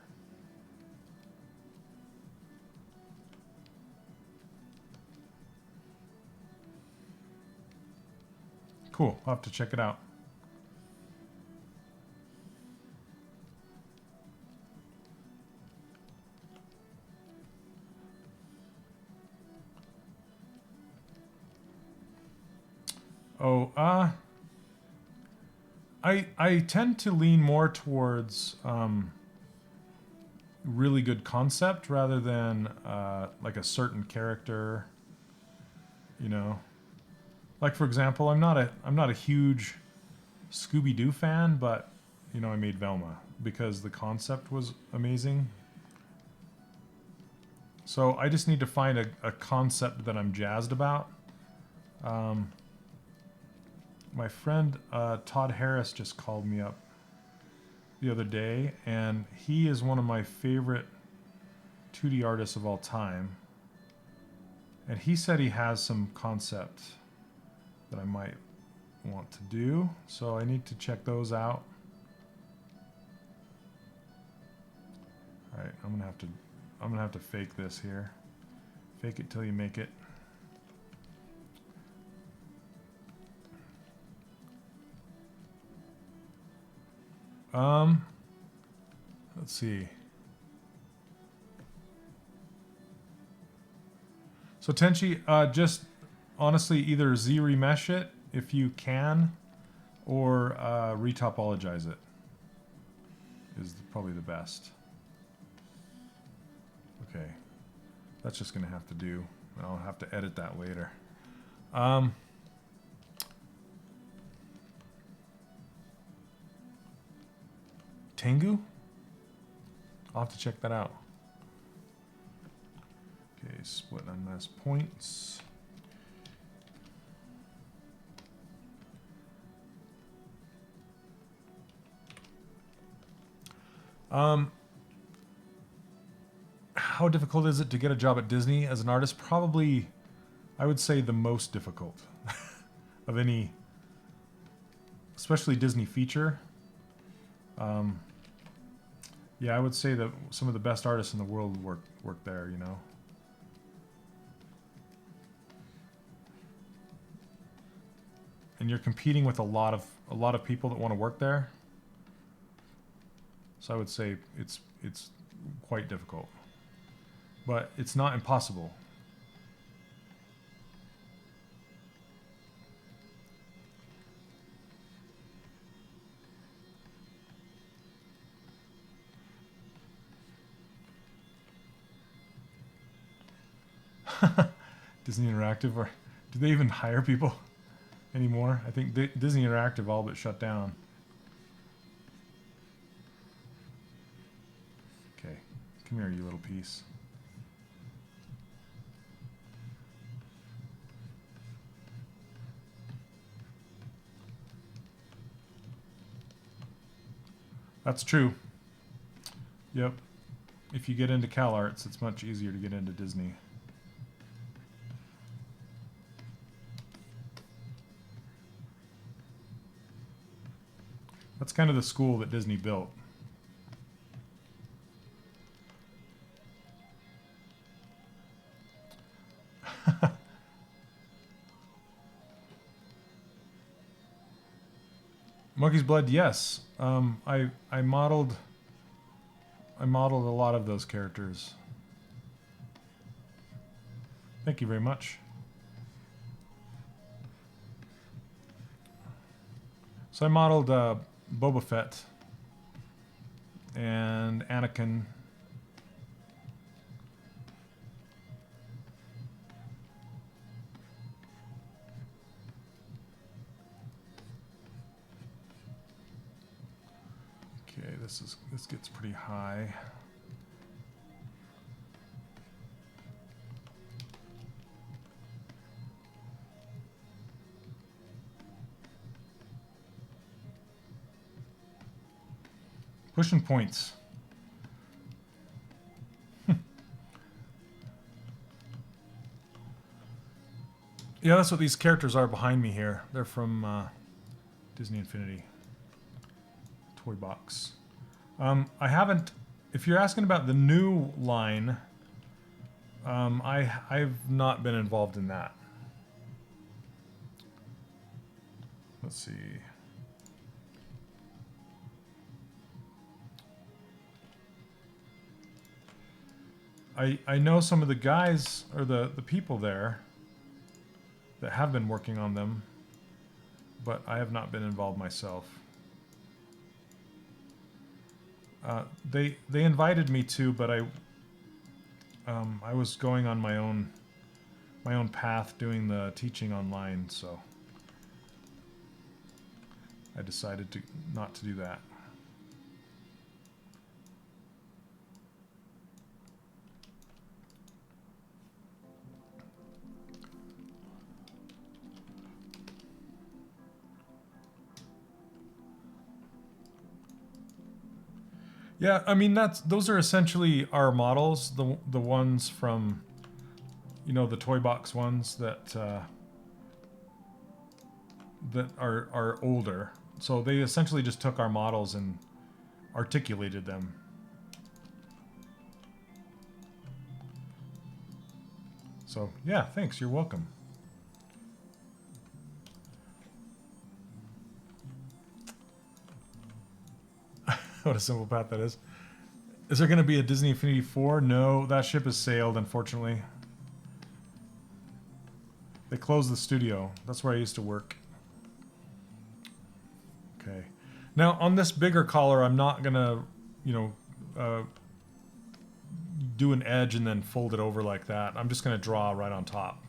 Cool, I'll have to check it out. Oh, I tend to lean more towards really good concept rather than like a certain character, you know. Like for example, I'm not a huge Scooby-Doo fan, but you know, I made Velma because the concept was amazing. So I just need to find a concept that I'm jazzed about. My friend Todd Harris just called me up the other day, and he is one of my favorite 2D artists of all time. And he said he has some concept that I might want to do, so I need to check those out. All right, I'm gonna have to fake this here. Fake it till you make it. Let's see. So Tenchi, just honestly either Z-remesh it if you can, or retopologize it is probably the best. Okay, that's just gonna have to do. I'll have to edit that later. Tengu? I'll have to check that out. Okay, split unmasked points. How difficult is it to get a job at Disney as an artist? Probably, I would say, the most difficult of any, especially Disney feature. Yeah, I would say that some of the best artists in the world work there, you know. And you're competing with a lot of people that want to work there. So I would say it's quite difficult. But it's not impossible. Disney Interactive, or do they even hire people anymore? I think Disney Interactive all but shut down. Okay, come here, you little piece. That's true. Yep. If you get into CalArts, it's much easier to get into Disney. That's kind of the school that Disney built. Monkey's Blood, yes. I modeled a lot of those characters. Thank you very much. So I modeled Boba Fett and Anakin. Okay, this gets pretty high. Pushing points. Yeah, that's what these characters are behind me here. They're from Disney Infinity toy box. I haven't. If you're asking about the new line, I've not been involved in that. Let's see. I know some of the guys, or the people there, that have been working on them, but I have not been involved myself. They invited me to, but I was going on my own path doing the teaching online, so I decided not to do that. Yeah, I mean those are essentially our models, the ones from, you know, the toy box ones that are older. So they essentially just took our models and articulated them. So yeah, thanks. You're welcome. What a simple path that is. Is there going to be a Disney Infinity 4? No, that ship has sailed, unfortunately. They closed the studio. That's where I used to work. Okay. Now, on this bigger collar, I'm not going to, you know, do an edge and then fold it over like that. I'm just going to draw right on top.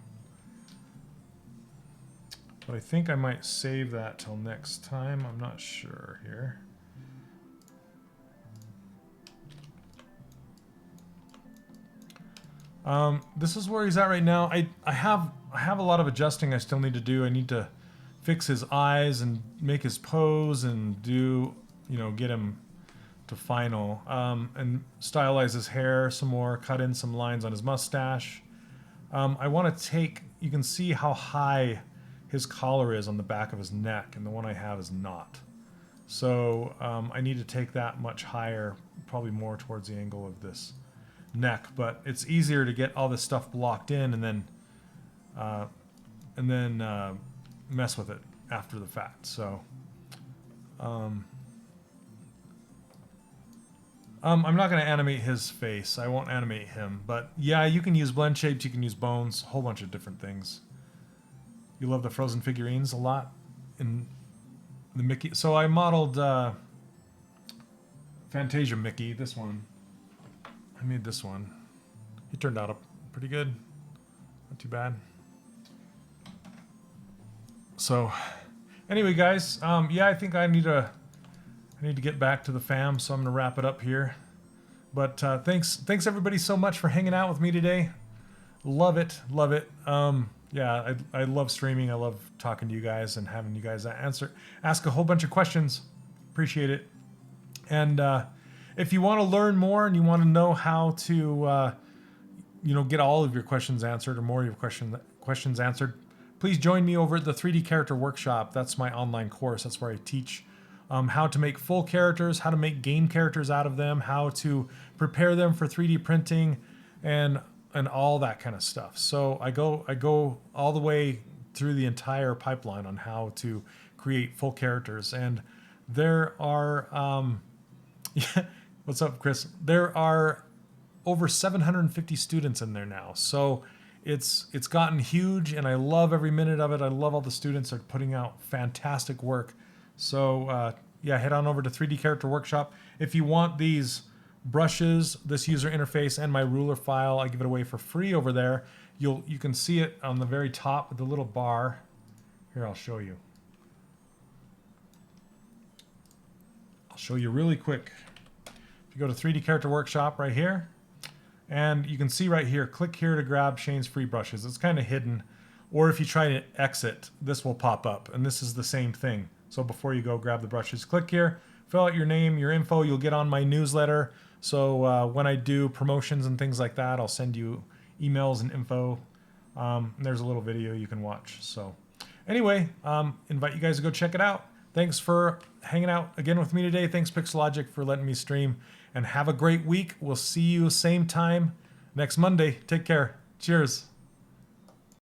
But I think I might save that till next time. I'm not sure here. This is where he's at right now. I have a lot of adjusting I still need to do. I need to fix his eyes and make his pose and do, get him to final. And stylize his hair some more, cut in some lines on his mustache. I want to you can see how high his collar is on the back of his neck, and the one I have is not. So I need to take that much higher, probably more towards the angle of this neck, but it's easier to get all this stuff blocked in and then mess with it after the fact. So I'm not going to animate his face. I won't animate him, but yeah, you can use blend shapes, you can use bones, a whole bunch of different things. You love the Frozen figurines a lot in the Mickey. So I modeled Fantasia Mickey, this one. I made this one. He turned out pretty good. Not too bad. So anyway, guys, yeah, I think I need to get back to the fam, so I'm going to wrap it up here. But thanks everybody so much for hanging out with me today. Love it. Yeah, I love streaming. I love talking to you guys and having you guys ask a whole bunch of questions. Appreciate it. And if you want to learn more and you want to know how to, get all of your questions answered or more of your questions answered, please join me over at the 3D Character Workshop. That's my online course. That's where I teach how to make full characters, how to make game characters out of them, how to prepare them for 3D printing, and all that kind of stuff. So I go all the way through the entire pipeline on how to create full characters. And there are, yeah, what's up, Chris? There are over 750 students in there now. So it's gotten huge, and I love every minute of it. I love all the students are putting out fantastic work. So yeah, head on over to 3D Character Workshop. If you want these brushes, this user interface, and my ruler file, I give it away for free over there. You can see it on the very top of the little bar. Here, I'll show you. I'll show you really quick. If you go to 3D Character Workshop right here, and you can see right here, click here to grab Shane's free brushes. It's kind of hidden. Or if you try to exit, this will pop up, and this is the same thing. So before you go grab the brushes, click here, fill out your name, your info. You'll get on my newsletter. So when I do promotions and things like that, I'll send you emails and info. And there's a little video you can watch. So anyway, invite you guys to go check it out. Thanks for hanging out again with me today. Thanks, Pixelogic, for letting me stream. And have a great week. We'll see you same time next Monday. Take care. Cheers.